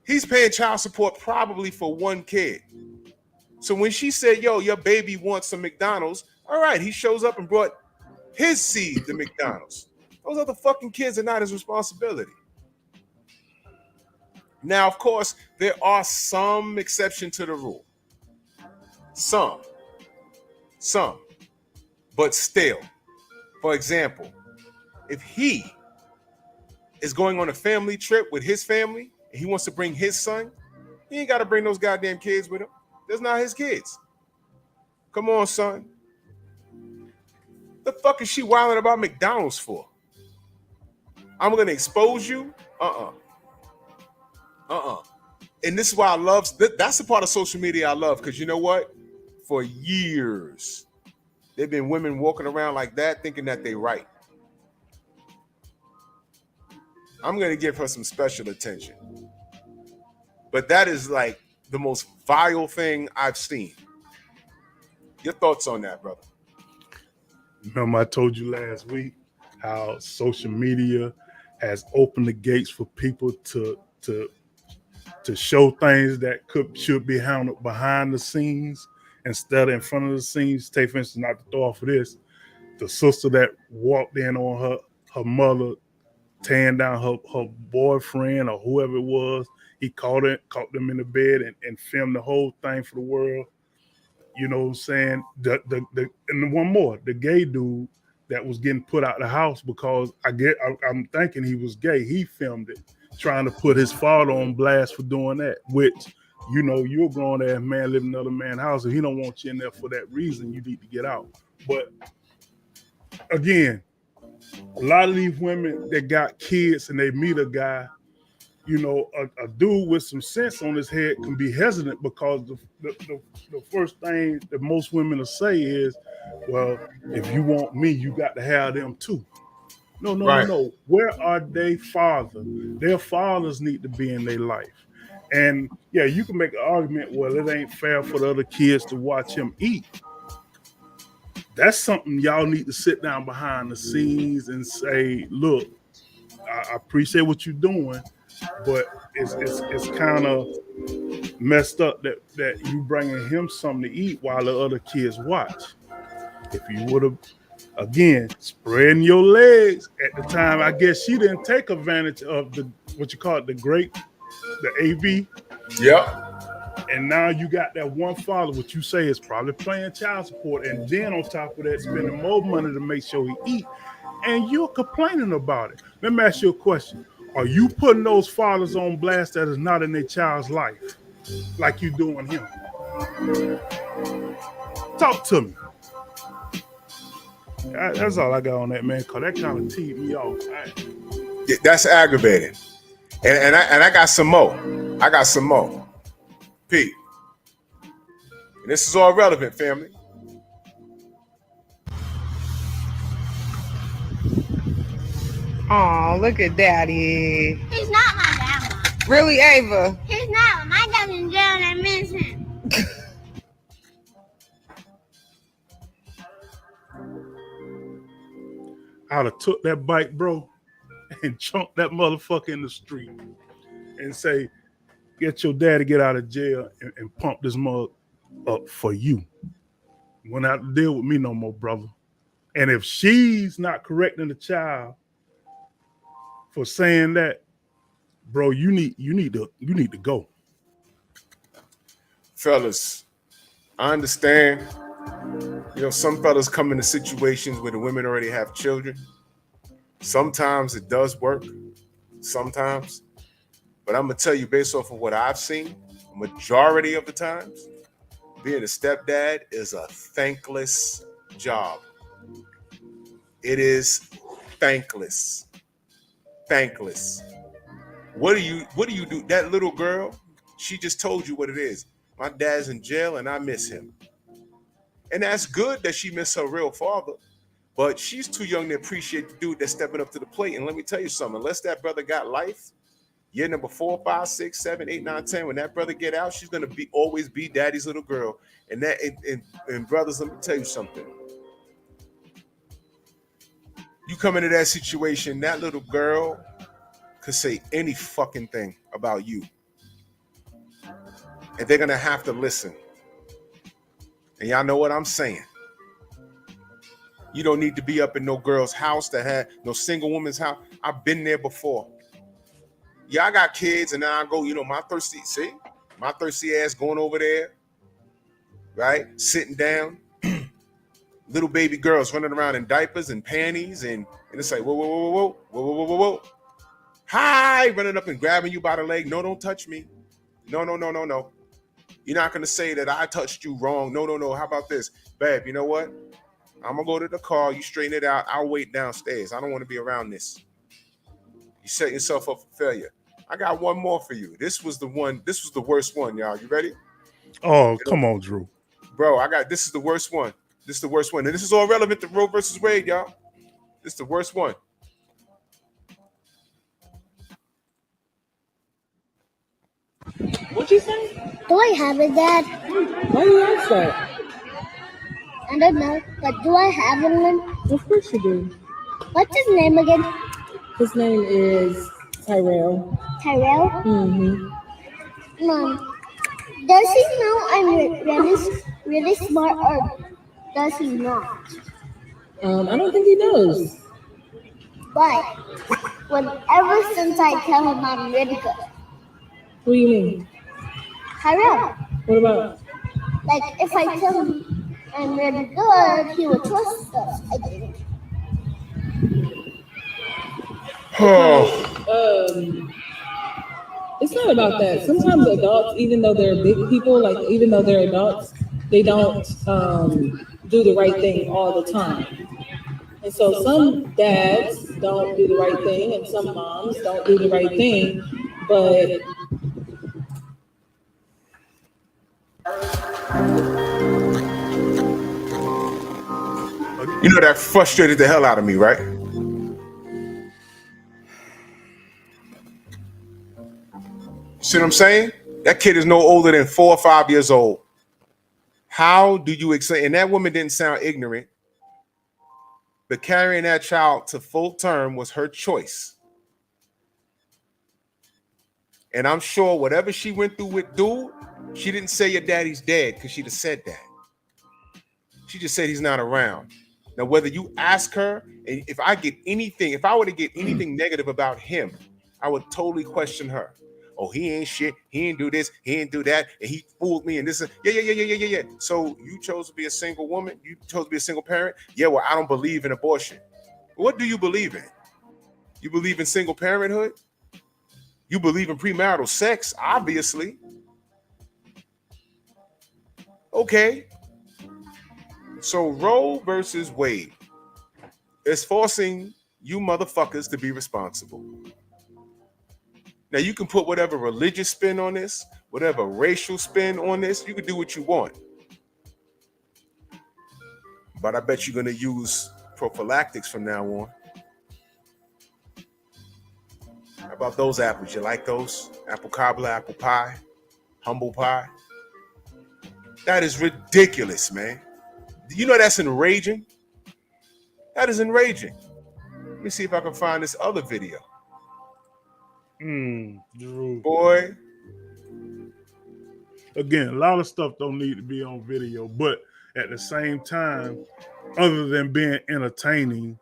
Speaker 2: He's paying child support probably for 1 kid. So when she said, yo, your baby wants some McDonald's, all right, he shows up and brought his seed to McDonald's. Those other fucking kids are not his responsibility. Now, of course, there are some exception to the rule. Some. But still, for example, if he is going on a family trip with his family and he wants to bring his son, he ain't got to bring those goddamn kids with him. That's not his kids. Come on, son. The fuck is she wilding about McDonald's for? I'm going to expose you? And this is why I love, that's the part of social media I love, because you know what? For years, there've been women walking around like that thinking that they right. I'm going to give her some special attention. But that is like the most vile thing I've seen. Your thoughts on that, brother?
Speaker 3: Remember I told you last week how social media has opened the gates for people to show things that should be handled behind the scenes instead of in front of the scenes. Take, for instance, not to throw off of this, the sister that walked in on her mother tearing down her boyfriend or whoever it was. He caught them in the bed and filmed the whole thing for the world. You know what I'm saying? And one more, the gay dude that was getting put out the house because I'm thinking he was gay. He filmed it, trying to put his father on blast for doing that, which, you know, you're a grown ass man living in another man's house. If he don't want you in there for that reason, you need to get out. But again, a lot of these women that got kids and they meet a guy, you know, a dude with some sense on his head can be hesitant because the first thing that most women will say is, well, if you want me, you got to have them too. No. Where are they fathers? Their fathers need to be in their life. And yeah, you can make an argument, well, it ain't fair for the other kids to watch him eat. That's something y'all need to sit down behind the scenes and say, look, I appreciate what you're doing, but it's kind of messed up that you bringing him something to eat while the other kids watch. If you would have, again, spreading your legs at the time, I guess she didn't take advantage of the what you call it, the AV.
Speaker 2: Yep.
Speaker 3: And now you got that one father, what you say is probably paying child support, and then on top of that, spending more money to make sure he eat. And you're complaining about it. Let me ask you a question. Are you putting those fathers on blast that is not in their child's life like you doing him? Talk to me. That's all I got on that, man, because that kind of teed me off.
Speaker 2: That's aggravating. And I got some more. I got some more. P. And this is all relevant, family.
Speaker 8: Oh, look at Daddy.
Speaker 9: He's not my dad.
Speaker 8: Really, Ava?
Speaker 9: He's not. My dad's in jail and I miss him.
Speaker 3: I'd have took that bike, bro, and chunked that motherfucker in the street and say, get your dad to get out of jail and pump this mug up for you. You won't have to deal with me no more, brother. And if she's not correcting the child for saying that, bro, you need to go.
Speaker 2: Fellas, I understand. You know, some fellas come into situations where the women already have children. Sometimes it does work. Sometimes. But I'm going to tell you, based off of what I've seen, majority of the times, being a stepdad is a thankless job. It is thankless. Thankless. What do you do? That little girl, she just told you what it is. My dad's in jail and I miss him. And that's good that she missed her real father, but she's too young to appreciate the dude that's stepping up to the plate. And let me tell you something, unless that brother got life, year number 4, 5, 6, 7, 8, 9, 10, when that brother get out, she's gonna always be daddy's little girl. And that and brothers, let me tell you something. You come into that situation, that little girl could say any fucking thing about you. And they're gonna have to listen. And y'all know what I'm saying. You don't need to be up in no girl's house that had no single woman's house. I've been there before. Yeah, I got kids, and then I go, my thirsty ass going over there, right? Sitting down. Little baby girls running around in diapers and panties, and it's like, whoa. Hi, running up and grabbing you by the leg. No, don't touch me. No. You're not going to say that I touched you wrong. No. How about this? Babe, you know what? I'm going to go to the car. You straighten it out. I'll wait downstairs. I don't want to be around this. You set yourself up for failure. I got one more for you. This was the worst one, y'all. You ready?
Speaker 3: Oh, come on, Drew.
Speaker 2: Bro, this is the worst one. This is the worst one. And this is all relevant to Roe versus Wade, y'all. This is the worst one.
Speaker 7: What you say?
Speaker 9: Do I have a dad?
Speaker 7: Why you ask that?
Speaker 9: I don't know, but do I have one?
Speaker 7: Of course you do.
Speaker 9: What's his name again?
Speaker 7: His name is Tyrell.
Speaker 9: Tyrell?
Speaker 7: Mm-hmm.
Speaker 9: Mom, does he know I'm really smart, or does he not?
Speaker 7: I don't think he does.
Speaker 9: But ever since I tell him I'm really good.
Speaker 7: What do you mean?
Speaker 9: Tyrell.
Speaker 7: What about?
Speaker 9: Like, if I tell him I'm really good, he will trust us, I think.
Speaker 7: It's not about that. Sometimes adults, even though they're big people, like even though they're adults, they don't do the right thing all the time. And so some dads don't do the right thing, and some moms don't do the right thing, but
Speaker 2: that frustrated the hell out of me, right? See what I'm saying? That kid is no older than 4 or 5 years old. How do you explain? And that woman didn't sound ignorant, but carrying that child to full term was her choice. And I'm sure whatever she went through with dude, she didn't say your daddy's dead because she'd have said that. She just said he's not around. Now, whether you ask her, and if I were to get anything negative about him, I would totally question her. Oh, he ain't shit. He ain't do this. He ain't do that. And he fooled me. And this. Yeah. So you chose to be a single woman? You chose to be a single parent? Yeah, well, I don't believe in abortion. What do you believe in? You believe in single parenthood? You believe in premarital sex? Obviously. Okay. So Roe versus Wade is forcing you motherfuckers to be responsible. Now, you can put whatever religious spin on this, whatever racial spin on this. You can do what you want. But I bet you're going to use prophylactics from now on. How about those apples? You like those? Apple cobbler, apple pie, humble pie? That is ridiculous, man. You know that's enraging? That is enraging. Let me see if I can find this other video.
Speaker 3: Drew.
Speaker 2: Boy.
Speaker 3: Again, a lot of stuff don't need to be on video, but at the same time, other than being entertaining,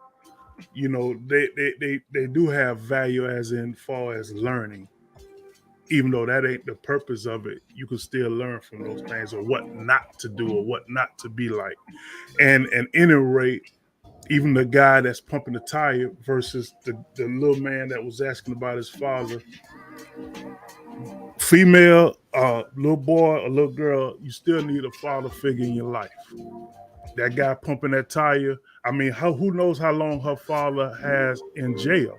Speaker 3: you know, they do have value as in far as learning. Even though that ain't the purpose of it, you can still learn from those things or what not to do or what not to be like. And at any rate, even the guy that's pumping the tire versus the little man that was asking about his father, female, little boy or little girl, you still need a father figure in your life. That guy pumping that tire, I mean, who knows how long her father has in jail?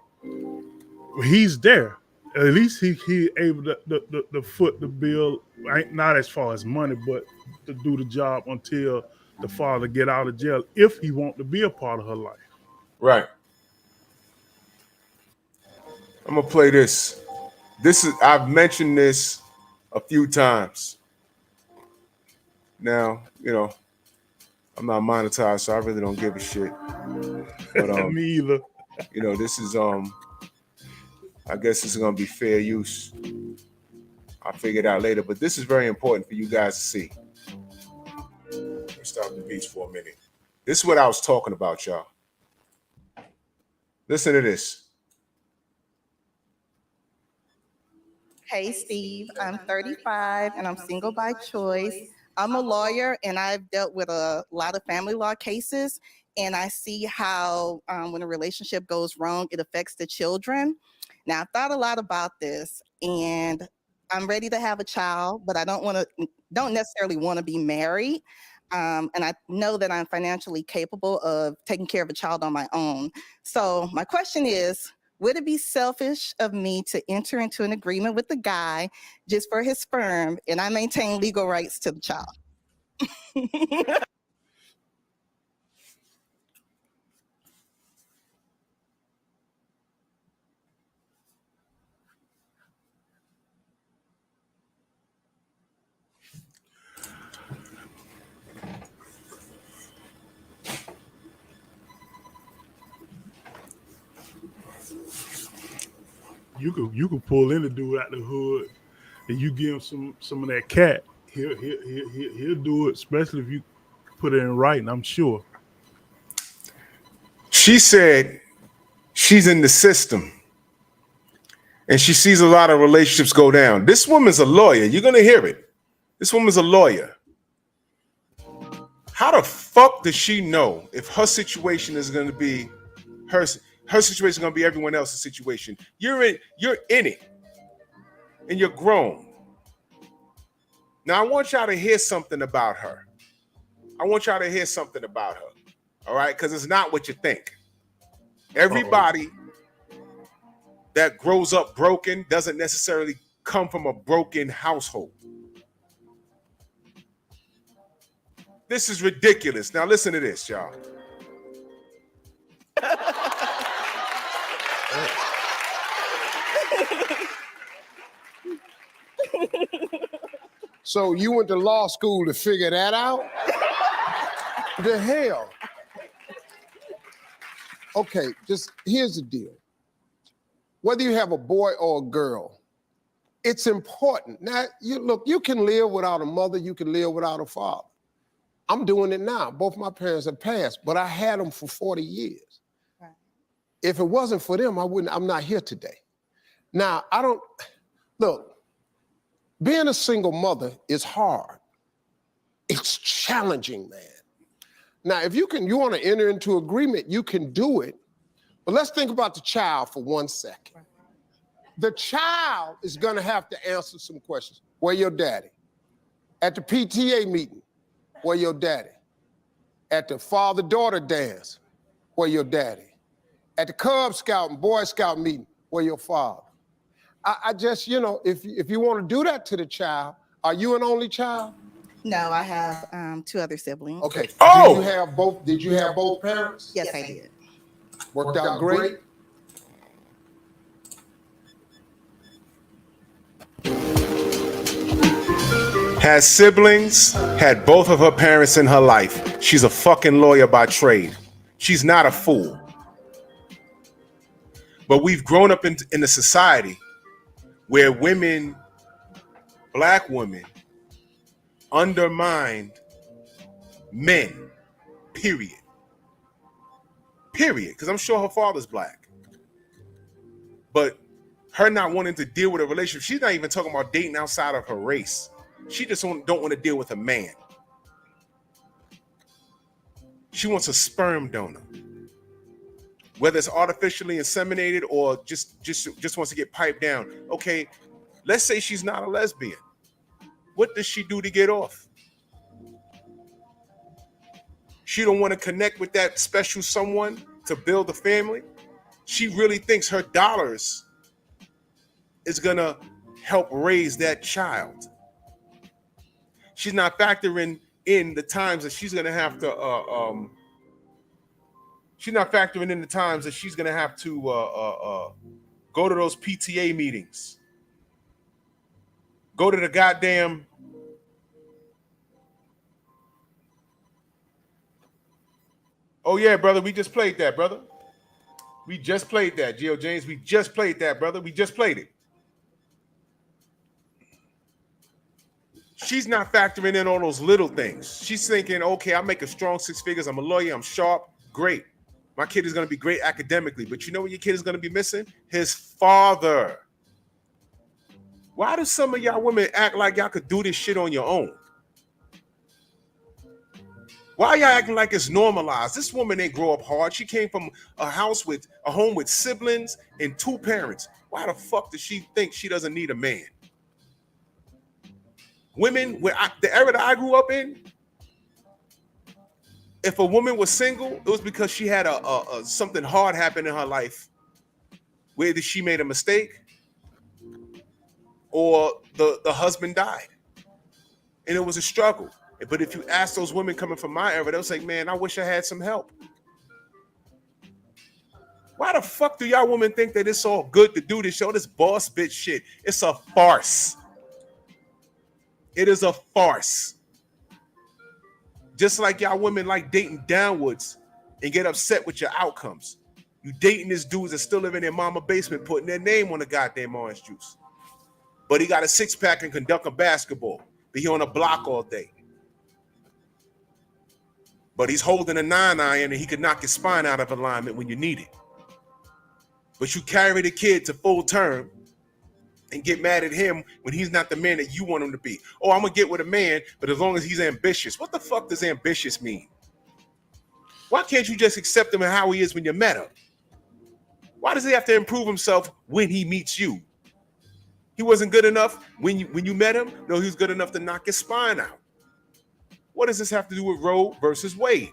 Speaker 3: He's there. At least he able to foot the bill, not as far as money, but to do the job until the father get out of jail if he want to be a part of her life.
Speaker 2: Right. I'm gonna play this. I've mentioned this a few times. Now, you know, I'm not monetized, so I really don't give a shit. But
Speaker 3: me either.
Speaker 2: You know, this is I guess this is gonna be fair use. I'll figure it out later, but this is very important for you guys to see. Let me stop the beats for a minute. This is what I was talking about, y'all. Listen to this.
Speaker 10: Hey, Steve, I'm 35 and I'm single by choice. I'm a lawyer and I've dealt with a lot of family law cases, and I see how when a relationship goes wrong, it affects the children. Now, I've thought a lot about this, and I'm ready to have a child, but I don't necessarily want to be married. And I know that I'm financially capable of taking care of a child on my own. So my question is, would it be selfish of me to enter into an agreement with the guy just for his sperm and I maintain legal rights to the child?
Speaker 3: You could pull in the dude out the hood and you give him some of that cat. He'll do it, especially if you put it in writing, I'm sure.
Speaker 2: She said she's in the system and she sees a lot of relationships go down. This woman's a lawyer. You're going to hear it. This woman's a lawyer. How the fuck does she know if her situation is going to be her situation is going to be everyone else's situation? You're in it and you're grown. Now, I want y'all to hear something about her. All right? Because it's not what you think. Everybody that grows up broken doesn't necessarily come from a broken household. This is ridiculous. Now, listen to this, y'all.
Speaker 11: So you went to law school to figure that out? The hell? Okay, just here's the deal. Whether you have a boy or a girl, it's important. Now, you can live without a mother, you can live without a father. I'm doing it now. Both my parents have passed, but I had them for 40 years. Right. If it wasn't for them, I'm not here today. Now, being a single mother is hard. It's challenging, man. Now, if you want to enter into agreement, you can do it. But let's think about the child for 1 second. The child is going to have to answer some questions. Where your daddy? At the PTA meeting, where your daddy? At the father-daughter dance, where your daddy? At the Cub Scout and Boy Scout meeting, where your father? I just, if you want to do that to the child, are you an only child?
Speaker 10: No, I have 2 other siblings.
Speaker 11: Okay.
Speaker 2: Oh!
Speaker 11: Did you have both parents?
Speaker 10: Yes, I did.
Speaker 11: Worked out great?
Speaker 2: Has siblings, had both of her parents in her life. She's a fucking lawyer by trade. She's not a fool. But we've grown up in a society where women, black women, undermined men, period. Period. Because I'm sure her father's black. But her not wanting to deal with a relationship, she's not even talking about dating outside of her race. She just don't want to deal with a man. She wants a sperm donor. Whether it's artificially inseminated or just wants to get piped down. Okay, let's say she's not a lesbian. What does she do to get off? She don't want to connect with that special someone to build a family. She really thinks her dollars is gonna help raise that child. She's not factoring in the times that she's gonna have to. She's not factoring in the times that she's gonna have to go to those PTA meetings, go to the goddamn. Oh yeah, brother, we just played that, brother. We just played that, Gio James. We just played that, brother. We just played it. She's not factoring in all those little things. She's thinking, okay, I make a strong 6 figures. I'm a lawyer. I'm sharp. Great. My kid is going to be great academically. But you know what your kid is going to be missing? His father. Why do some of y'all women act like y'all could do this shit on your own? Why are y'all acting like it's normalized? This woman didn't grow up hard. She came from a home with siblings and 2 parents. Why the fuck does she think she doesn't need a man? Women, the era that I grew up in, if a woman was single, it was because she had something hard happen in her life, whether she made a mistake or the husband died, and it was a struggle. But if you ask those women coming from my era, they'll say, man, I wish I had some help. Why the fuck do y'all women think that it's all good to do this show? This boss bitch shit. It's a farce. It is a farce. Just like y'all women like dating downwards and get upset with your outcomes. You dating this dudes that still live in their mama basement putting their name on the goddamn orange juice. But he got a 6-pack and can dunk a basketball. But he on a block all day. But he's holding a 9-iron and he could knock your spine out of alignment when you need it. But you carry the kid to full term and get mad at him when he's not the man that you want him to be. Oh, I'm going to get with a man, but as long as he's ambitious. What the fuck does ambitious mean? Why can't you just accept him and how he is when you met him? Why does he have to improve himself when he meets you? He wasn't good enough when you met him? No, he was good enough to knock his spine out. What does this have to do with Roe versus Wade?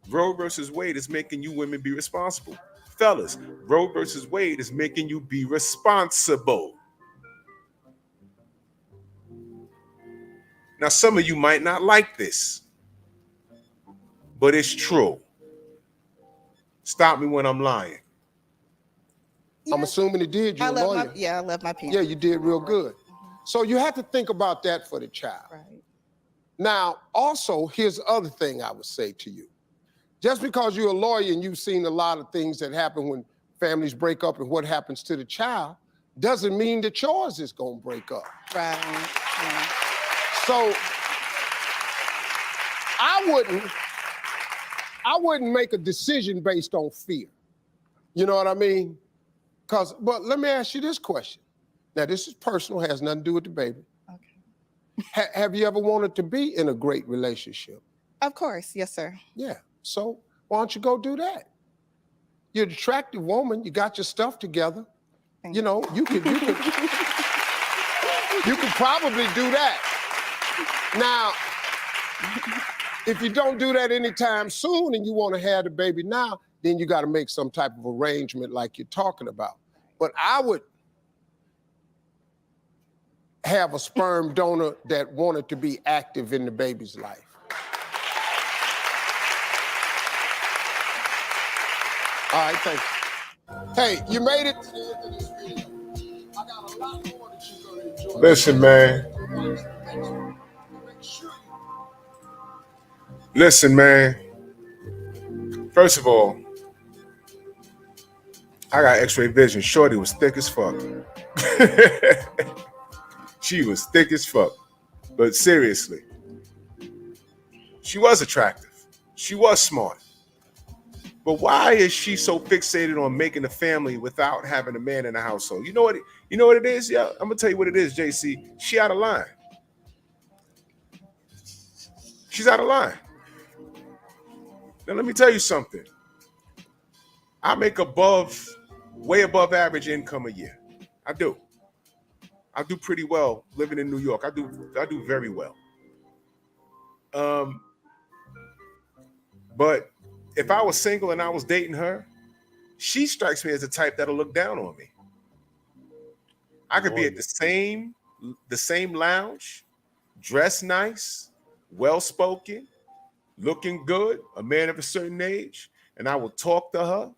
Speaker 2: Roe versus Wade is making you women be responsible. Fellas, Roe versus Wade is making you be responsible. Now, some of you might not like this, but it's true. Stop me when I'm lying.
Speaker 11: Yeah. I'm assuming it did. You're a lawyer.
Speaker 10: I love my parents.
Speaker 11: Yeah, you did real good. So you have to think about that for the child.
Speaker 10: Right.
Speaker 11: Now, also, here's the other thing I would say to you. Just because you're a lawyer and you've seen a lot of things that happen when families break up and what happens to the child, doesn't mean that yours is gonna break up.
Speaker 10: Right. Yeah.
Speaker 11: So I wouldn't make a decision based on fear. You know what I mean? But let me ask you this question. Now, this is personal, has nothing to do with the baby.
Speaker 10: Okay.
Speaker 11: Have you ever wanted to be in a great relationship?
Speaker 10: Of course, yes, sir.
Speaker 11: Yeah. So why don't you go do that? You're an attractive woman. You got your stuff together.
Speaker 10: Thank
Speaker 11: You know, you could probably do that. Now, if you don't do that anytime soon and you want to have the baby now, then you got to make some type of arrangement like you're talking about. But I would have a sperm donor that wanted to be active in the baby's life. All right, thank you. Hey, you made it to the end of this video. I got a lot more that you're going to enjoy.
Speaker 2: Listen, man. Listen, man. First of all, I got x-ray vision. Shorty was thick as fuck. She was thick as fuck. But seriously, she was attractive. She was smart. But why is she so fixated on making a family without having a man in the household? You know what it is? Yeah, I'm gonna tell you what it is, JC. She out of line. She's out of line. Now let me tell you something. I make way above average income a year. I do. I do pretty well living in New York. I do very well. But if I was single and I was dating her, she strikes me as the type that'll look down on me. I could be at the same lounge, dressed nice, well-spoken, looking good, a man of a certain age, and I will talk to her.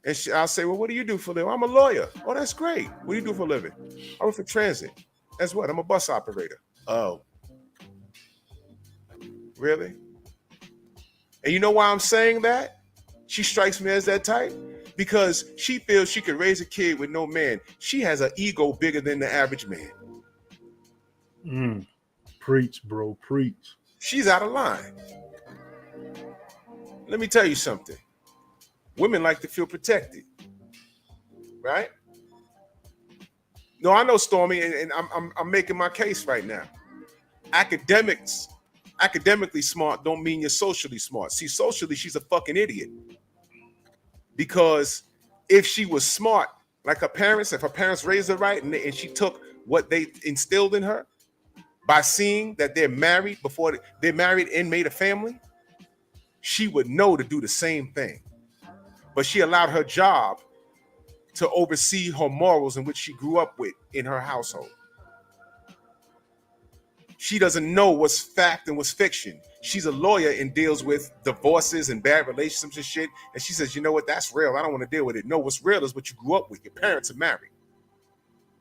Speaker 2: And I'll say, well, what do you do for a living? I'm a lawyer. Oh, that's great. What do you do for a living? I work for transit. That's what? I'm a bus operator. Oh. Really? And you know why I'm saying that? She strikes me as that type because she feels she could raise a kid with no man. She has an ego bigger than the average man.
Speaker 3: Preach, bro, preach.
Speaker 2: She's out of line. Let me tell you something. Women like to feel protected, right? No, I know, Stormy, and I'm making my case right now. Academically smart don't mean you're socially smart. See, socially, she's a fucking idiot. Because if she was smart, like her parents, if her parents raised her right and she took what they instilled in her by seeing that they're married before they're married and made a family, she would know to do the same thing. But she allowed her job to oversee her morals in which she grew up with in her household. She doesn't know what's fact and what's fiction. She's a lawyer and deals with divorces and bad relationships and shit. And she says, you know what? That's real. I don't want to deal with it. No, what's real is what you grew up with. Your parents are married.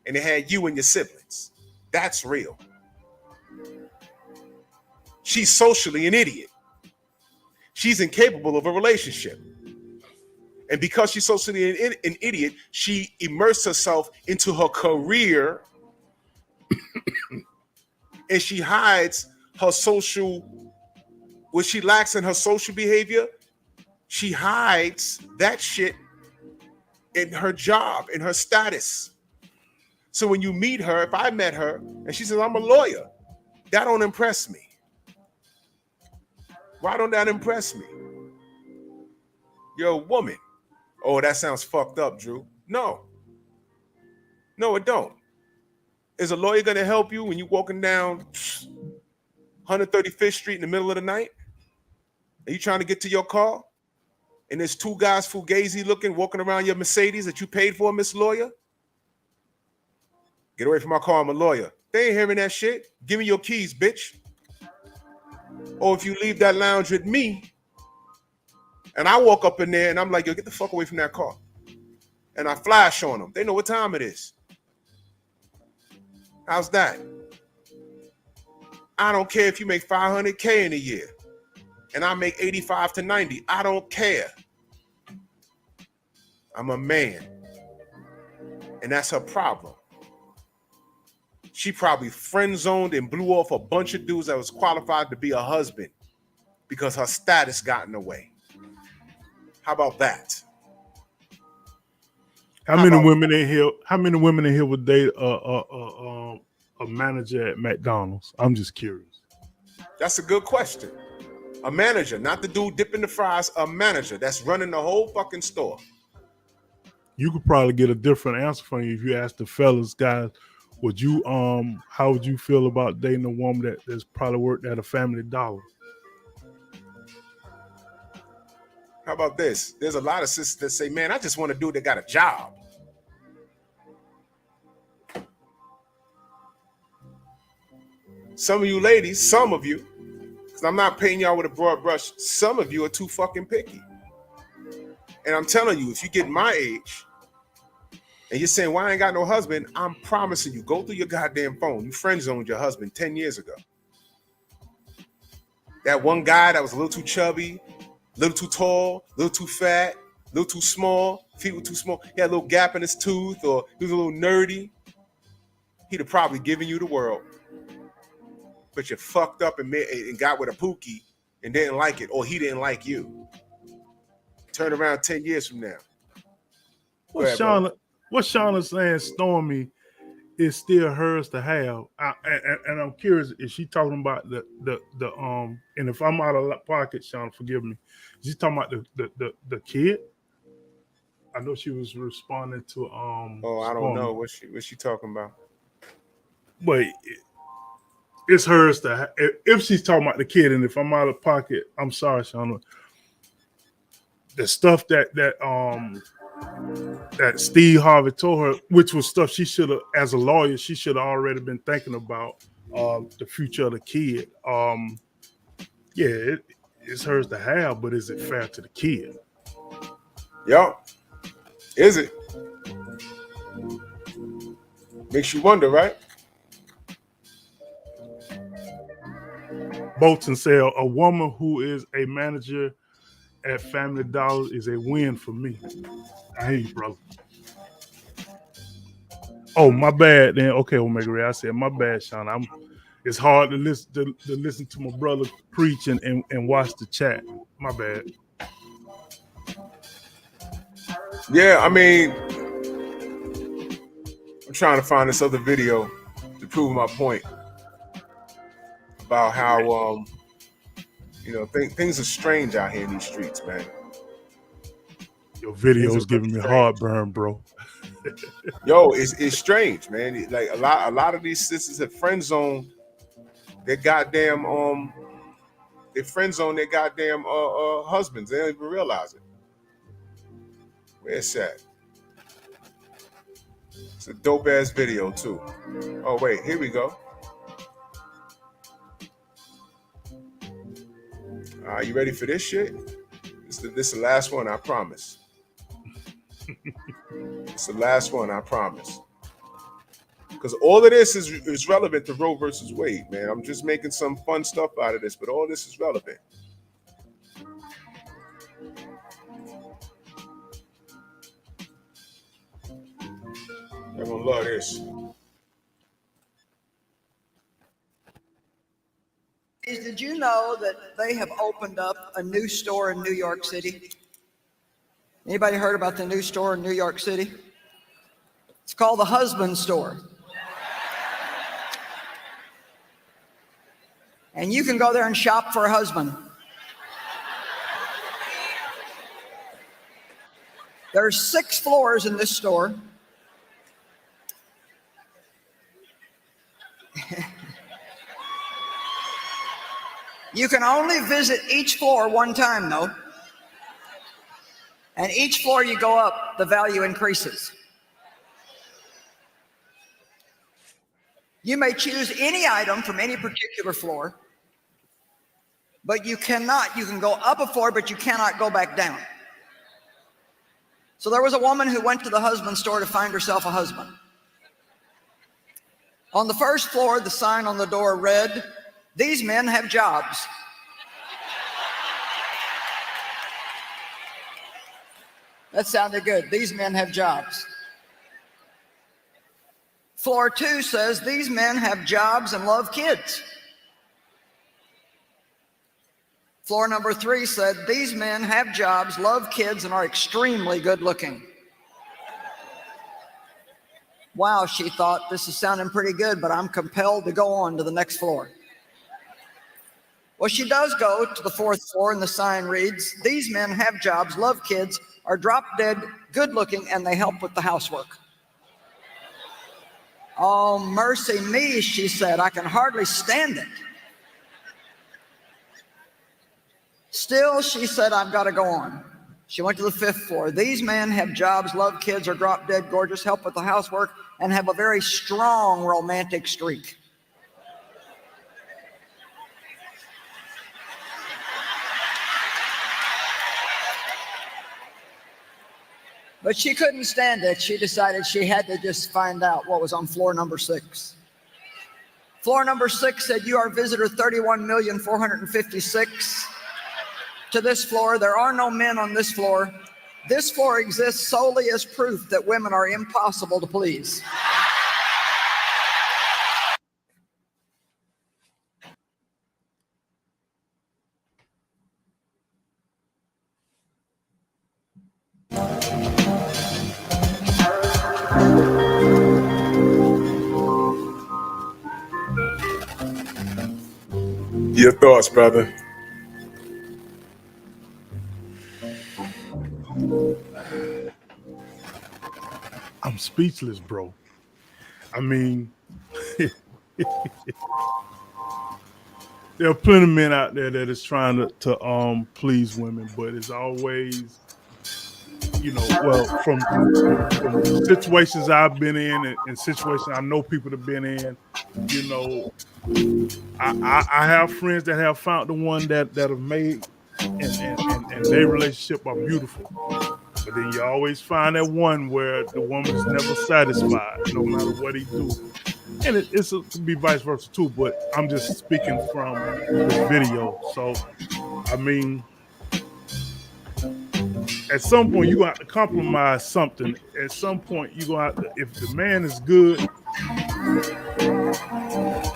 Speaker 2: And they had you and your siblings. That's real. She's socially an idiot. She's incapable of a relationship. And because she's socially an idiot, she immersed herself into her career and she hides her what she lacks in her social behavior. She hides that shit in her job, in her status. So when you meet her, if I met her and she says, I'm a lawyer, that don't impress me. Why don't that impress me? You're a woman. Oh, that sounds fucked up, Drew. No, it don't. Is a lawyer going to help you when you're walking down 135th Street in the middle of the night? Are you trying to get to your car? And there's two guys fugazi looking, walking around your Mercedes that you paid for, Miss Lawyer? Get away from my car, I'm a lawyer. They ain't hearing that shit. Give me your keys, bitch. Or if you leave that lounge with me, and I walk up in there and I'm like, yo, get the fuck away from that car. And I flash on them. They know what time it is. How's that? I don't care if you make $500K in a year and I make 85 to 90. I don't care. I'm a man. And that's her problem. She probably friend-zoned and blew off a bunch of dudes that was qualified to be a husband because her status got in the way. How about that?
Speaker 3: How many women in here? How many women in here would date a manager at McDonald's? I'm just curious.
Speaker 2: That's a good question. A manager, not the dude dipping the fries. A manager that's running the whole fucking store.
Speaker 3: You could probably get a different answer from you if you asked the fellas, guys. Would you how would you feel about dating a woman that's probably worked at a Family Dollar?
Speaker 2: How about this? There's a lot of sisters that say, man, I just want a dude that got a job. Some of you ladies, some of you, because I'm not painting y'all with a broad brush, some of you are too fucking picky. And I'm telling you, if you get my age and you're saying, why I ain't got no husband, I'm promising you, go through your goddamn phone. You friend zoned your husband 10 years ago. That one guy that was a little too chubby, a little too tall, a little too fat, a little too small, feet were too small, he had a little gap in his tooth, or he was a little nerdy, he'd have probably given you the world. But you fucked up and got with a pookie and didn't like it, or he didn't like you. Turn around 10 years from now.
Speaker 3: What's Shauna saying, Stormy, is still hers to have. And I'm curious, is she talking about the and if I'm out of pocket, Shauna, forgive me, is she talking about the kid? I know she was responding to
Speaker 2: I don't know what she talking about.
Speaker 3: But it's hers to have. If she's talking about the kid, and if I'm out of pocket, I'm sorry, Shauna. The stuff that Steve Harvey told her, which was stuff she should have, as a lawyer, she should have already been thinking about the future of the kid. It's hers to have, but is it fair to the kid?
Speaker 2: Yup. Is it? Makes you wonder, right?
Speaker 3: Bolton said, a woman who is a manager at Family Dollar is a win for me. I hear you, brother. Oh, my bad. Then okay, Omega Ray. I said my bad, Sean. It's hard to listen to my brother preach and watch the chat. My bad.
Speaker 2: Yeah, I mean, I'm trying to find this other video to prove my point about how things are strange out here in these streets, man.
Speaker 3: Your video is giving me heartburn, bro.
Speaker 2: Yo, it's strange, man. Like a lot of these sisters have friend zoned their goddamn husbands. They don't even realize it. Where's that? It's a dope ass video too. Oh wait, here we go. You ready for this shit? This is the last one, I promise. It's the last one, I promise. Because all of this is relevant to Roe versus Wade, man. I'm just making some fun stuff out of this, but all this is relevant. You're gonna love this.
Speaker 12: Did you know that they have opened up a new store in New York City? Anybody heard about the new store in New York City? It's called the Husband Store. And you can go there and shop for a husband. There's 6 floors in this store. You can only visit each floor one time, though. And each floor you go up, the value increases. You may choose any item from any particular floor, but you can go up a floor, but you cannot go back down. So there was a woman who went to the husband store to find herself a husband. On the first floor, the sign on the door read, "These men have jobs." That sounded good. These men have jobs. Floor 2 says these men have jobs and love kids. Floor number 3 said these men have jobs, love kids, and are extremely good looking. Wow, she thought, this is sounding pretty good, but I'm compelled to go on to the next floor. Well, she does go to the 4th floor, and the sign reads, these men have jobs, love kids, are drop dead, good looking, and they help with the housework. Oh, mercy me, she said, I can hardly stand it. Still, she said, I've got to go on. She went to the 5th floor. These men have jobs, love kids, are drop dead gorgeous, help with the housework, and have a very strong romantic streak. But she couldn't stand it. She decided she had to just find out what was on floor number 6. Floor number 6 said, you are visitor 31,456. To this floor, there are no men on this floor. This floor exists solely as proof that women are impossible to please.
Speaker 2: Your thoughts, brother?
Speaker 3: I'm speechless, bro. I mean, there are plenty of men out there that is trying to please women, but it's always, you know, well, from situations I've been in and situations I know people have been in, you know, I have friends that have found the one that have made and their relationship are beautiful. But then you always find that one where the woman's never satisfied, no matter what he do. And it could be vice versa too, but I'm just speaking from this video. So, I mean, at some point, you're going to have to compromise something. At some point, you're going to have to, if the man is good,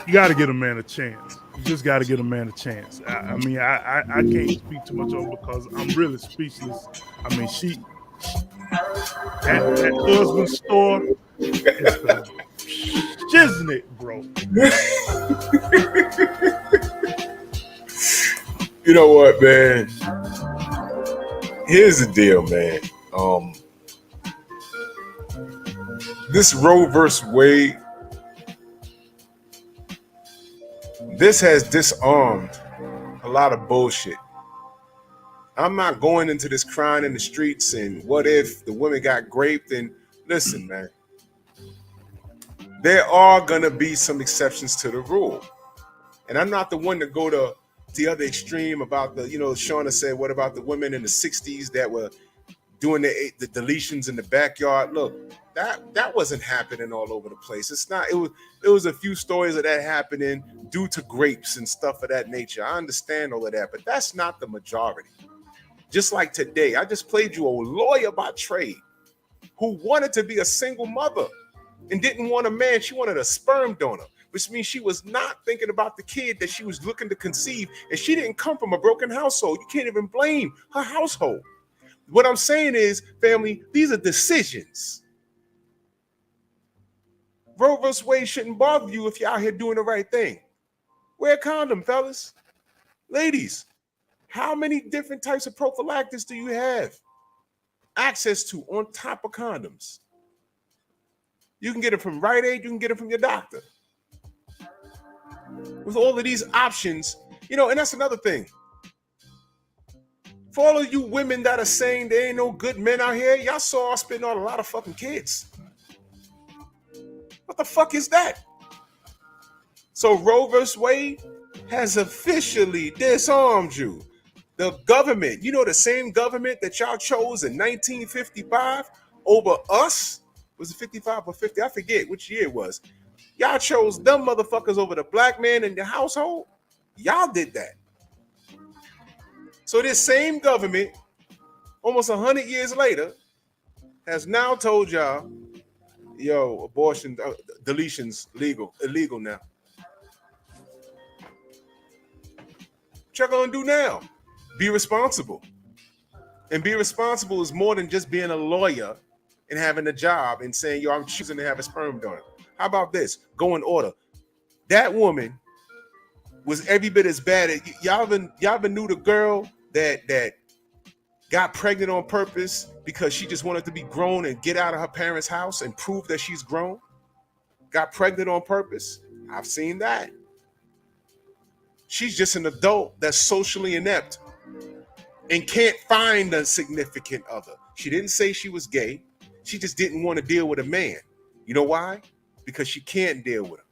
Speaker 3: you got to give a man a chance. You just got to give a man a chance. I mean, I can't speak too much on because I'm really speechless. I mean, that husband's store is the shiznit, bro.
Speaker 2: You know what, man? Here's the deal, man. This Roe versus Wade, this has disarmed a lot of bullshit. I'm not going into this crying in the streets and what if the women got raped. And listen, man, there are going to be some exceptions to the rule. And I'm not the one to go to the other extreme about the, you know, Shauna said, what about the women in the 60s that were doing the deletions in the backyard? Look, that wasn't happening all over the place. It's not, it was a few stories of that happening due to grapes and stuff of that nature. I understand all of that, but that's not the majority. Just like today, I just played you a lawyer by trade who wanted to be a single mother and didn't want a man. She wanted a sperm donor, which means she was not thinking about the kid that she was looking to conceive. And she didn't come from a broken household. You can't even blame her household. What I'm saying is, family, these are decisions. Roe vs. Wade shouldn't bother you if you're out here doing the right thing. Wear a condom, fellas. Ladies, how many different types of prophylactics do you have access to on top of condoms? You can get it from Rite Aid. You can get it from your doctor. With all of these options, you know, and that's another thing. For all of you women that are saying there ain't no good men out here, y'all saw us spitting on a lot of fucking kids. What the fuck is that? So Roe vs. Wade has officially disarmed you. The government, you know, the same government that y'all chose in 1955 over us, was it 55 or 50? I forget which year it was. Y'all chose them motherfuckers over the black man in the household. Y'all did that. So this same government, almost 100 years later, has now told y'all Yo, abortion, deletions illegal now. What y'all gonna do now? Be responsible. And be responsible is more than just being a lawyer and having a job and saying, yo, I'm choosing to have a sperm donor. How about this? Go in order. That woman was every bit as bad as y'all even knew the girl that got pregnant on purpose because she just wanted to be grown and get out of her parents' house and prove that she's grown. Got pregnant on purpose. I've seen that. She's just an adult that's socially inept and can't find a significant other. She didn't say she was gay. She just didn't want to deal with a man. You know why? Because she can't deal with him.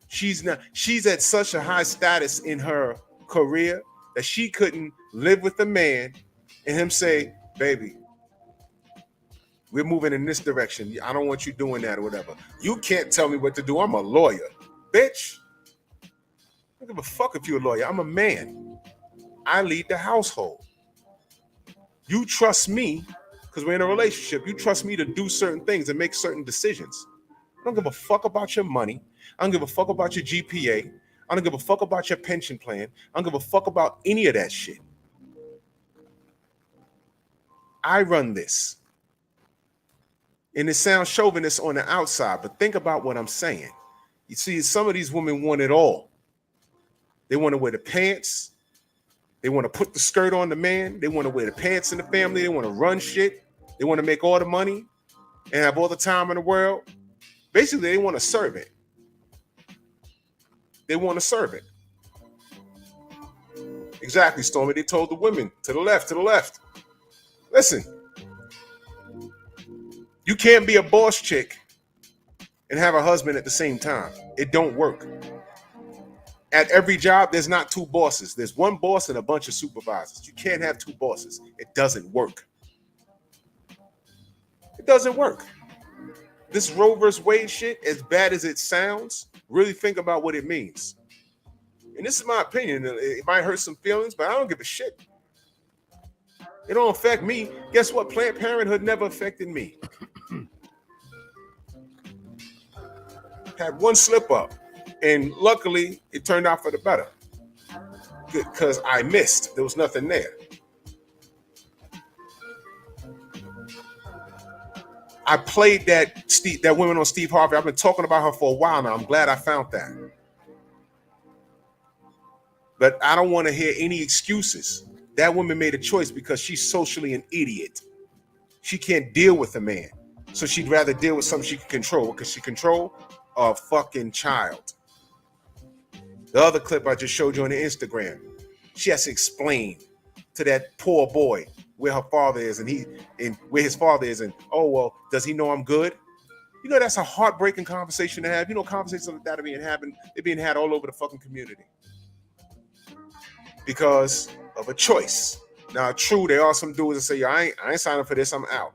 Speaker 2: She's at such a high status in her career that she couldn't live with a man and him say, baby, we're moving in this direction. I don't want you doing that or whatever. You can't tell me what to do. I'm a lawyer. Bitch. I don't give a fuck if you're a lawyer. I'm a man. I lead the household. You trust me because we're in a relationship. You trust me to do certain things and make certain decisions. I don't give a fuck about your money. I don't give a fuck about your GPA. I don't give a fuck about your pension plan. I don't give a fuck about any of that shit. I run this. And it sounds chauvinist on the outside, but think about what I'm saying. You see, some of these women want it all. They want to wear the pants. They want to put the skirt on the man. They want to wear the pants in the family. They want to run shit. They want to make all the money and have all the time in the world. Basically, they want to serve it. They want to serve it. Exactly, Stormy. They told the women to the left, to the left. Listen, you can't be a boss chick and have a husband at the same time. It don't work. At every job, there's not two bosses. There's one boss and a bunch of supervisors. You can't have two bosses. It doesn't work. It doesn't work. This Roe versus Wade shit, as bad as it sounds, really think about what it means. And this is my opinion. It might hurt some feelings, but I don't give a shit. It don't affect me. Guess what? Planned Parenthood never affected me. Had one slip up, and luckily it turned out for the better because I missed. There was nothing there. I played that woman on Steve Harvey. I've been talking about her for a while now. I'm glad I found that. But I don't want to hear any excuses. That woman made a choice because she's socially an idiot. She can't deal with a man. So she'd rather deal with something she can control. Because she control a fucking child. The other clip I just showed you on the Instagram, she has to explain to that poor boy where her father is and where his father is, and oh well, does he know I'm good? You know, that's a heartbreaking conversation to have. You know, conversations like that they're being had all over the fucking community because of a choice. Now, true, there are some dudes that say, yo, I ain't signing for this, I'm out.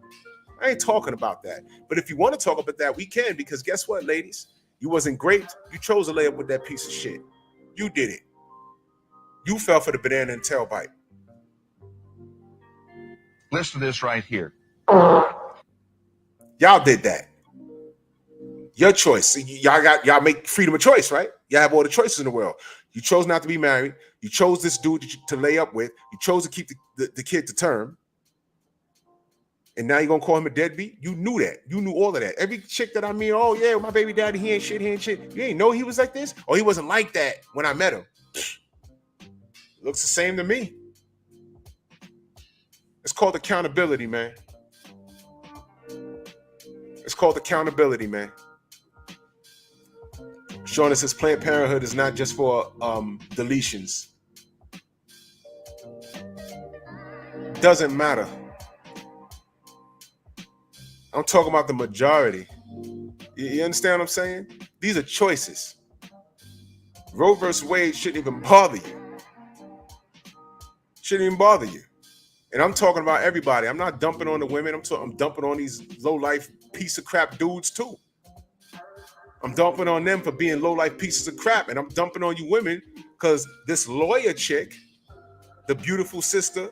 Speaker 2: I ain't talking about that. But if you want to talk about that, we can, because guess what, ladies? You wasn't great. You chose to lay up with that piece of shit. You did it. You fell for the banana and tailbite.
Speaker 4: Listen to this right here.
Speaker 2: Y'all did that. Your choice. Y'all make freedom of choice, right? Y'all have all the choices in the world. You chose not to be married. You chose this dude to lay up with. You chose to keep the kid to term. And now you're going to call him a deadbeat? You knew that. You knew all of that. Every chick that I mean, oh, yeah, my baby daddy, he ain't shit. You ain't know he was like this? Or he wasn't like that when I met him. Looks the same to me. It's called accountability, man. It's called accountability, man. Showing us this Planned Parenthood is not just for deletions. Doesn't matter. I'm talking about the majority. You understand what I'm saying? These are choices. Roe versus Wade shouldn't even bother you. Shouldn't even bother you. And I'm talking about everybody. I'm not dumping on the women. I'm dumping on these low-life piece of crap dudes too. I'm dumping on them for being low-life pieces of crap. And I'm dumping on you women because this lawyer chick, the beautiful sister,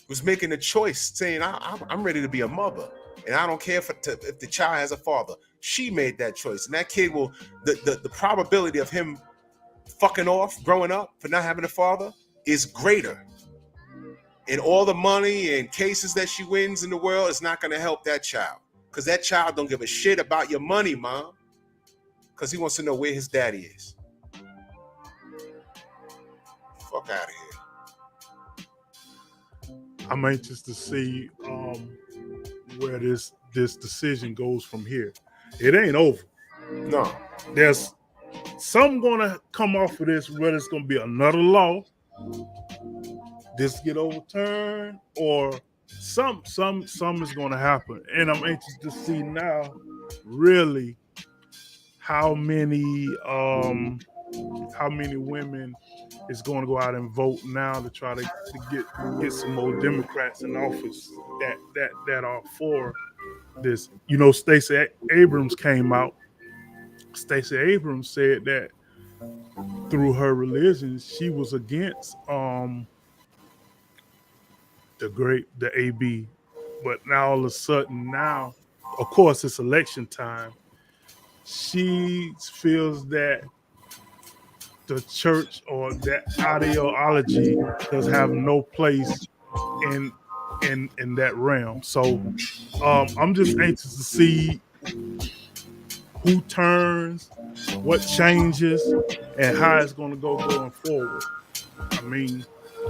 Speaker 2: was making a choice, saying, I'm ready to be a mother. And I don't care if the child has a father. She made that choice. And that kid will, the probability of him fucking off growing up for not having a father is greater. And all the money and cases that she wins in the world is not going to help that child. Because that child don't give a shit about your money, mom. Because he wants to know where his daddy is. Fuck out of here.
Speaker 3: I'm anxious to see where this decision goes from here. It ain't over.
Speaker 2: No.
Speaker 3: There's some gonna come off of this, whether it's gonna be another law, this get overturned, or some is gonna happen. And I'm anxious to see now really how many women is going to go out and vote now to try to get some more Democrats in office that are for this. You know, Stacey Abrams came out. Stacey Abrams said that through her religion, she was against the AB, but now all of a sudden now, of course, it's election time. She feels that the church or that ideology does have no place in that realm. So I'm just anxious to see who turns, what changes, and how it's going to go going forward. I mean,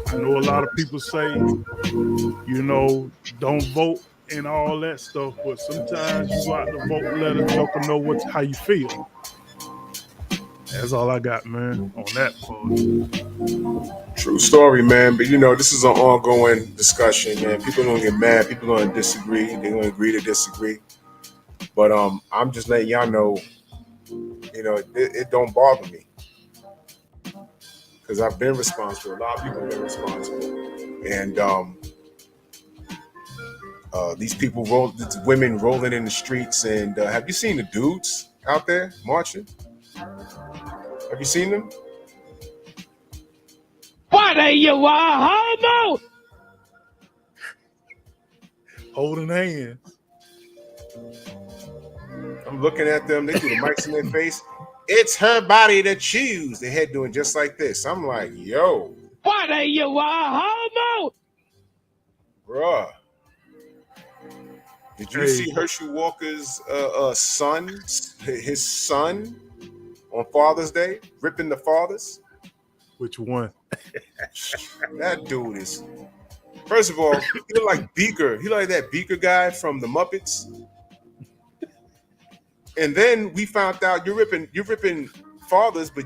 Speaker 3: I know a lot of people say, you know, don't vote and all that stuff, but sometimes you go out to vote and let a joker know how you feel. That's all I got, man, on that part.
Speaker 2: True story, man. But you know, this is an ongoing discussion, man. People gonna get mad. People gonna disagree. They're gonna agree to disagree. But I'm just letting y'all know, you know, it don't bother me because I've been responsible. A lot of people have been responsible, and these women rolling in the streets. And have you seen the dudes out there marching? Have you seen them?
Speaker 3: What are you, a homo? Holding hands.
Speaker 2: I'm looking at them. They do the mics in their face. It's her body to choose. Their head doing just like this. I'm like, yo.
Speaker 3: What are you, a homo?
Speaker 2: Bruh. Did you see Herschel Walker's son, his son, on Father's Day, ripping the fathers?
Speaker 3: Which one?
Speaker 2: That dude is. First of all, he look like Beaker. He like that Beaker guy from the Muppets. And then we found out you're ripping fathers, but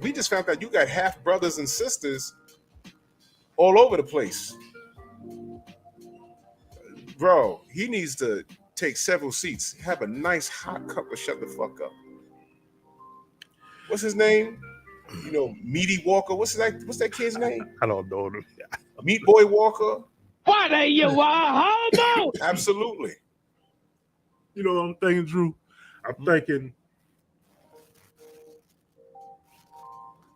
Speaker 2: we just found out you got half brothers and sisters all over the place. Bro, he needs to take several seats. Have a nice hot cup of shut the fuck up. What's his name? You know, Meaty Walker. What's that kid's name?
Speaker 3: I don't know him.
Speaker 2: Meat Boy Walker.
Speaker 3: What are you, a homo?
Speaker 2: Absolutely.
Speaker 3: You know what I'm thinking, Drew? I'm thinking,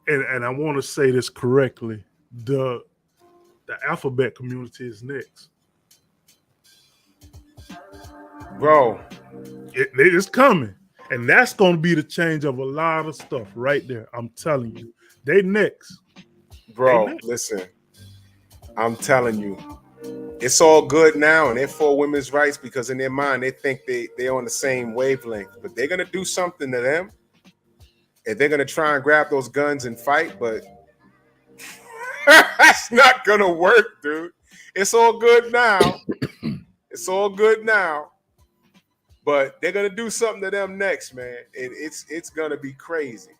Speaker 3: and I want to say this correctly, the alphabet community is next.
Speaker 2: Bro.
Speaker 3: It's coming. And that's going to be the change of a lot of stuff right there. I'm telling you. They next.
Speaker 2: Bro, listen. I'm telling you. It's all good now, and they're for women's rights because in their mind, they think they're on the same wavelength. But they're going to do something to them, and they're going to try and grab those guns and fight, but that's not going to work, dude. It's all good now. It's all good now. But they're going to do something to them next, man. And it's going to be crazy.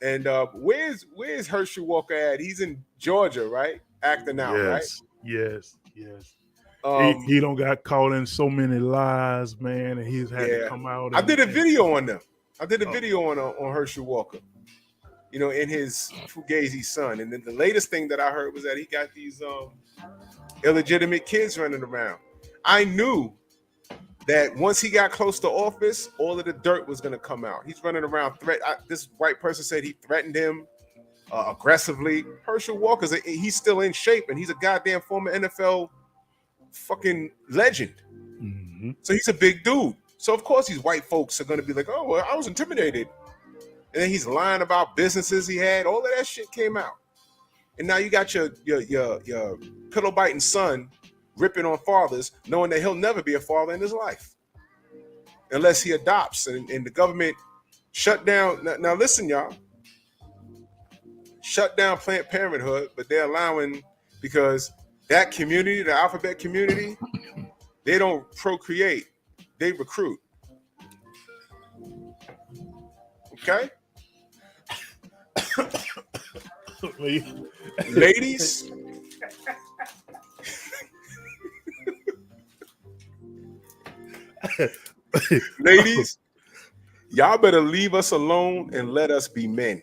Speaker 2: And where's Herschel Walker at? He's in Georgia, right? Acting out, right?
Speaker 3: Yes. He don't got caught in so many lies, man, and he's had to come out.
Speaker 2: I did a video on them. I did a video on Herschel Walker, you know, and his Fugazi son. And then the latest thing that I heard was that he got these illegitimate kids running around. I knew that once he got close to office, all of the dirt was going to come out. He's running around. This white person said he threatened him aggressively. Herschel Walker's he's still in shape, and he's a goddamn former NFL fucking legend.
Speaker 3: Mm-hmm.
Speaker 2: So he's a big dude. So of course these white folks are gonna be like, oh, well, I was intimidated. And then he's lying about businesses he had. All of that shit came out. And now you got your pillow biting son ripping on fathers, knowing that he'll never be a father in his life unless he adopts. And the government shut down. Now listen, y'all. Shut down Planned Parenthood, but they're allowing, because that community, the alphabet community, they don't procreate, they recruit. Okay? Ladies, ladies, y'all better leave us alone and let us be men.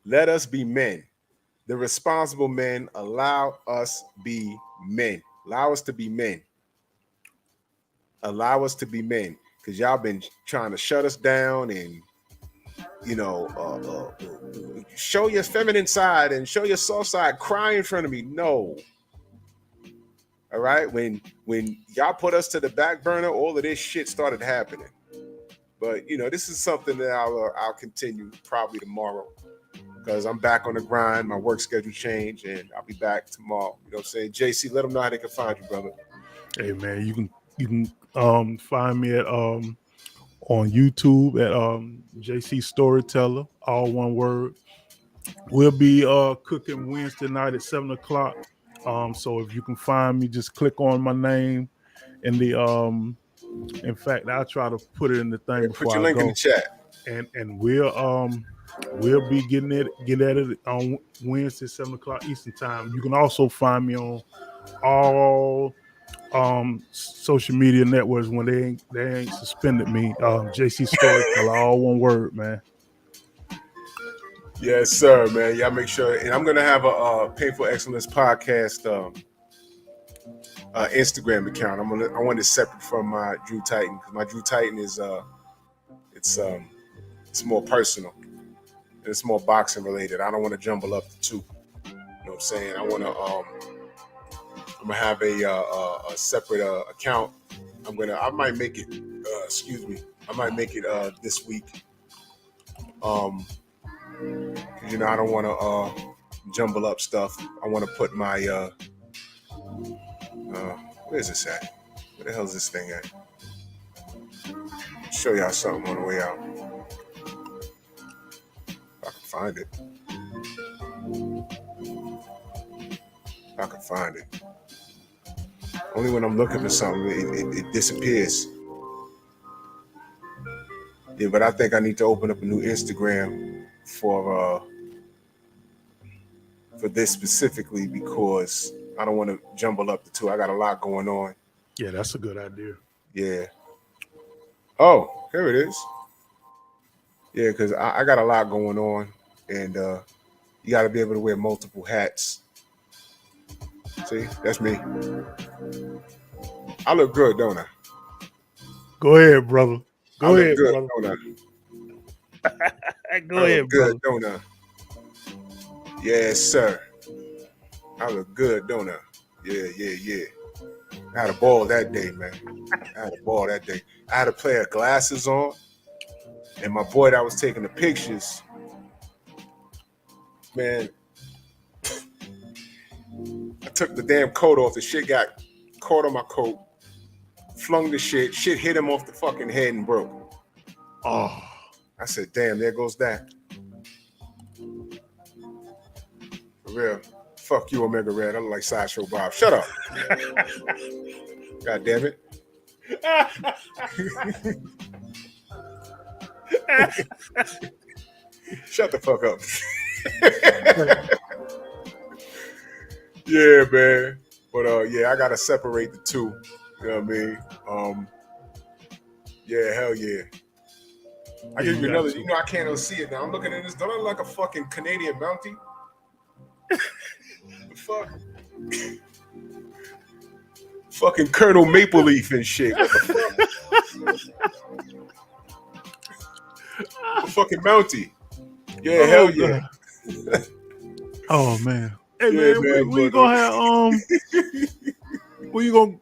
Speaker 2: Let us be men. The responsible men. Allow us be men. Allow us to be men. Allow us to be men. Because y'all been trying to shut us down and, show your feminine side and show your soft side. Cry in front of me. No. All right? When y'all put us to the back burner, all of this shit started happening. But, this is something that I'll continue probably tomorrow. Because I'm back on the grind. My work schedule changed, and I'll be back tomorrow. You know what I'm saying? JC, let them know how they can find you, brother.
Speaker 3: Hey, man, you can find me at on YouTube at JC Storyteller, all one word. We'll be cooking Wednesday night at 7:00. So if you can find me, just click on my name in the in fact, I'll try to put it in the thing before
Speaker 2: put your link in the chat.
Speaker 3: And we'll be getting at it on Wednesday, 7:00 Eastern time. You can also find me on all social media networks when they ain't suspended me. JC Storyteller, all one word, man.
Speaker 2: Yes, sir, man. Y'all make sure, and I'm gonna have a Painful Excellence podcast Instagram account. I want it separate from my Drew Titan, because my Drew Titan is it's more personal and it's more boxing related. I don't want to jumble up the two. You know what I'm saying? I'm gonna have a separate account. I might make it this week. Because I don't want to jumble up stuff. I want to put my where's this at? Where the hell is this thing at? Show y'all something on the way out. If I can find it. I can find it. Only when I'm looking for something, it disappears. Yeah, but I think I need to open up a new Instagram for this specifically, because I don't want to jumble up the two. I got a lot going on.
Speaker 3: Yeah, that's a good idea.
Speaker 2: Yeah. Oh, here it is. Yeah, because I got a lot going on, and you got to be able to wear multiple hats. See, that's me. I look good, don't I?
Speaker 3: Go ahead, brother. Go ahead,
Speaker 2: good,
Speaker 3: brother.
Speaker 2: Don't I?
Speaker 3: Go ahead,
Speaker 2: good,
Speaker 3: brother.
Speaker 2: Don't I? Yes, sir. I look good, don't I? Yeah. I had a ball that day, man. I had a pair of glasses on, and my boy that was taking the pictures, man, I took the damn coat off. The shit got caught on my coat, flung the shit. Shit hit him off the fucking head and broke.
Speaker 3: Oh.
Speaker 2: I said, damn, there goes that. For real. Fuck you, Omega Red. I look like Sideshow Bob. Shut up. God damn it. Shut the fuck up. Yeah, man. But yeah, I gotta separate the two. You know what I mean? Yeah, hell yeah. I give you another. I can't even see it now. I'm looking at this. Don't I look like a fucking Canadian Mountie? The fuck? Fucking Colonel Maple Leaf and shit. What the fuck? Fucking Mountie. Yeah, hell yeah.
Speaker 3: Oh man. Hey
Speaker 2: Yeah,
Speaker 3: man, we
Speaker 2: but,
Speaker 3: gonna have we gonna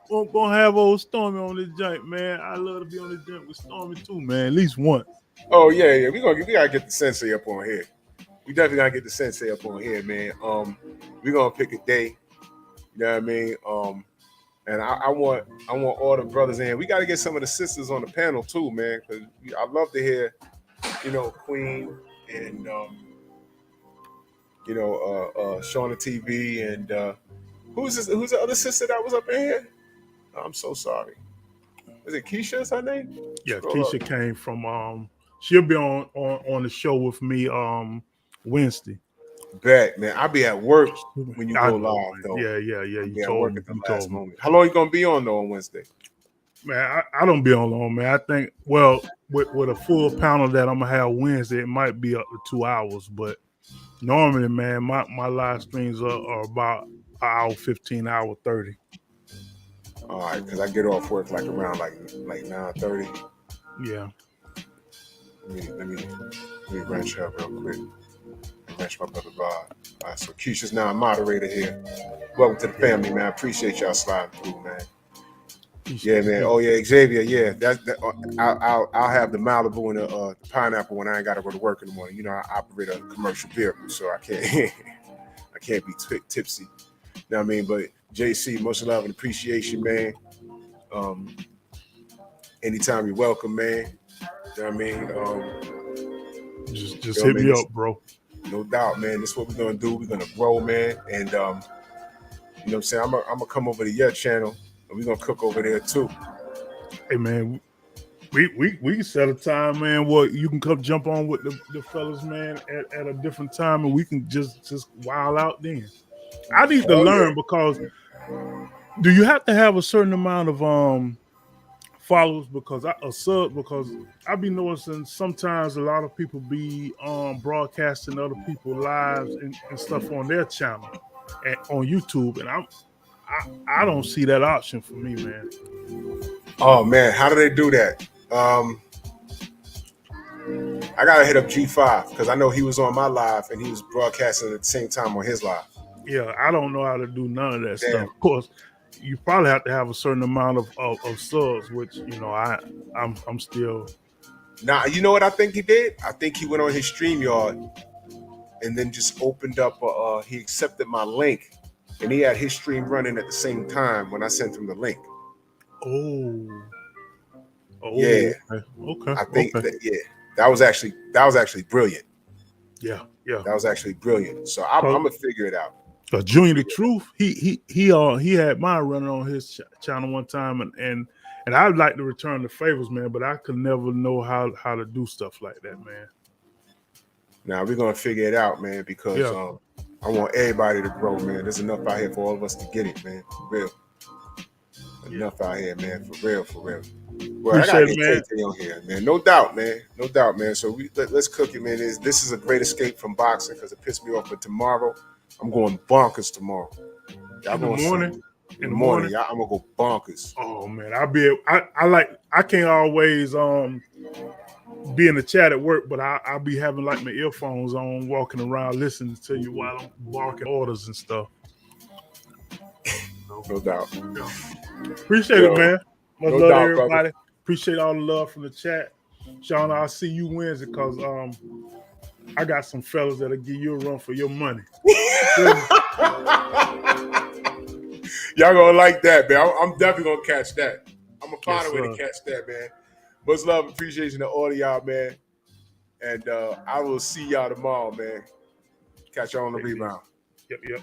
Speaker 3: have old Stormy on this joint, man. I love to be on this joint with Stormy too, man. At least once.
Speaker 2: Oh yeah. We gotta get the sensei up on here. We definitely gotta get the sensei up on here, man. We gonna pick a day. You know what I mean? And I want all the brothers in. We gotta get some of the sisters on the panel too, man. Cause I love to hear, Queen and Shauna TV and who's the other sister that was up in here? I'm so sorry. Is it Keisha? Is her name?
Speaker 3: Yeah,
Speaker 2: Scroll
Speaker 3: Keisha
Speaker 2: up.
Speaker 3: came from she'll be on the show with me Wednesday.
Speaker 2: Bet, man. I'll be at work when you
Speaker 3: I
Speaker 2: go
Speaker 3: know,
Speaker 2: live,
Speaker 3: man.
Speaker 2: though.
Speaker 3: Yeah.
Speaker 2: I'll
Speaker 3: You
Speaker 2: be at
Speaker 3: told
Speaker 2: work
Speaker 3: me.
Speaker 2: at the
Speaker 3: You
Speaker 2: last
Speaker 3: told me.
Speaker 2: moment. How long you gonna be on though on Wednesday?
Speaker 3: Man, I don't be on long, man. I think with a full panel that I'm gonna have Wednesday, it might be up to 2 hours, but normally, man, my live streams are about an hour 15, hour 30.
Speaker 2: All right, because I get off work like around like 9:30.
Speaker 3: Yeah.
Speaker 2: Let me wrench her real quick. Wrench my brother Bob. All right, so Keisha's now a moderator here. Welcome to the family, man. I appreciate y'all sliding through, man. Yeah, man. Oh yeah, Xavier. Yeah, I'll have the Malibu and the pineapple when I ain't got to go to work in the morning. I operate a commercial vehicle, so I can't I can't be tipsy. You know what I mean? But JC, much love and appreciation, man. Anytime you're welcome, man. You know what I mean?
Speaker 3: Just hit me up, bro.
Speaker 2: No doubt, man. This is what we're gonna do. We're gonna grow, man, and you know what I'm saying. I'm gonna come over to your channel. We're gonna cook over there too.
Speaker 3: Hey man, we can set a time, man, where you can come jump on with the fellas, man, at a different time, and we can just wild out then. I need to learn because do you have to have a certain amount of followers because I be noticing sometimes a lot of people be broadcasting other people's lives and stuff on their channel and on YouTube, and I don't see that option for me, man.
Speaker 2: Oh man, how do they do that? I gotta hit up G5 because I know he was on my live and he was broadcasting at the same time on his live.
Speaker 3: Yeah, I don't know how to do none of that stuff. Of course, you probably have to have a certain amount of subs, which I'm still.
Speaker 2: Nah, you know what I think he did? I think he went on his StreamYard and then just opened up. He accepted my link, and he had his stream running at the same time when I sent him the link.
Speaker 3: Oh,
Speaker 2: yeah.
Speaker 3: Okay.
Speaker 2: I think that was actually brilliant.
Speaker 3: Yeah.
Speaker 2: That was actually brilliant. So I'm gonna figure it out.
Speaker 3: Junior the Truth, he had mine running on his channel one time, and I'd like to return the favors, man, but I could never know how to do stuff like that, man.
Speaker 2: Now we're gonna figure it out, man, because I want everybody to grow, man. There's enough out here for all of us to get it, man. For real. Enough out here, man. For real. Well, I gotta get KT on here, man. No doubt, man. So let's cook it, man. This is a great escape from boxing because it pissed me off. But tomorrow, I'm going bonkers tomorrow.
Speaker 3: In the morning?
Speaker 2: In the morning, y'all, I'm gonna go bonkers.
Speaker 3: Oh man, I can't always be in the chat at work, but I'll be having like my earphones on, walking around listening to you while I'm barking orders and stuff.
Speaker 2: No doubt.
Speaker 3: Appreciate it, man. Much love to everybody.
Speaker 2: Brother.
Speaker 3: Appreciate all the love from the chat. Sean, I'll see you Wednesday because I got some fellas that'll give you a run for your money.
Speaker 2: Y'all gonna like that, man. I'm definitely gonna catch that. I'm gonna find a way to catch that, man. Much love, appreciation to all of y'all, man. And I will see y'all tomorrow, man. Catch y'all on the rebound.
Speaker 3: Yep.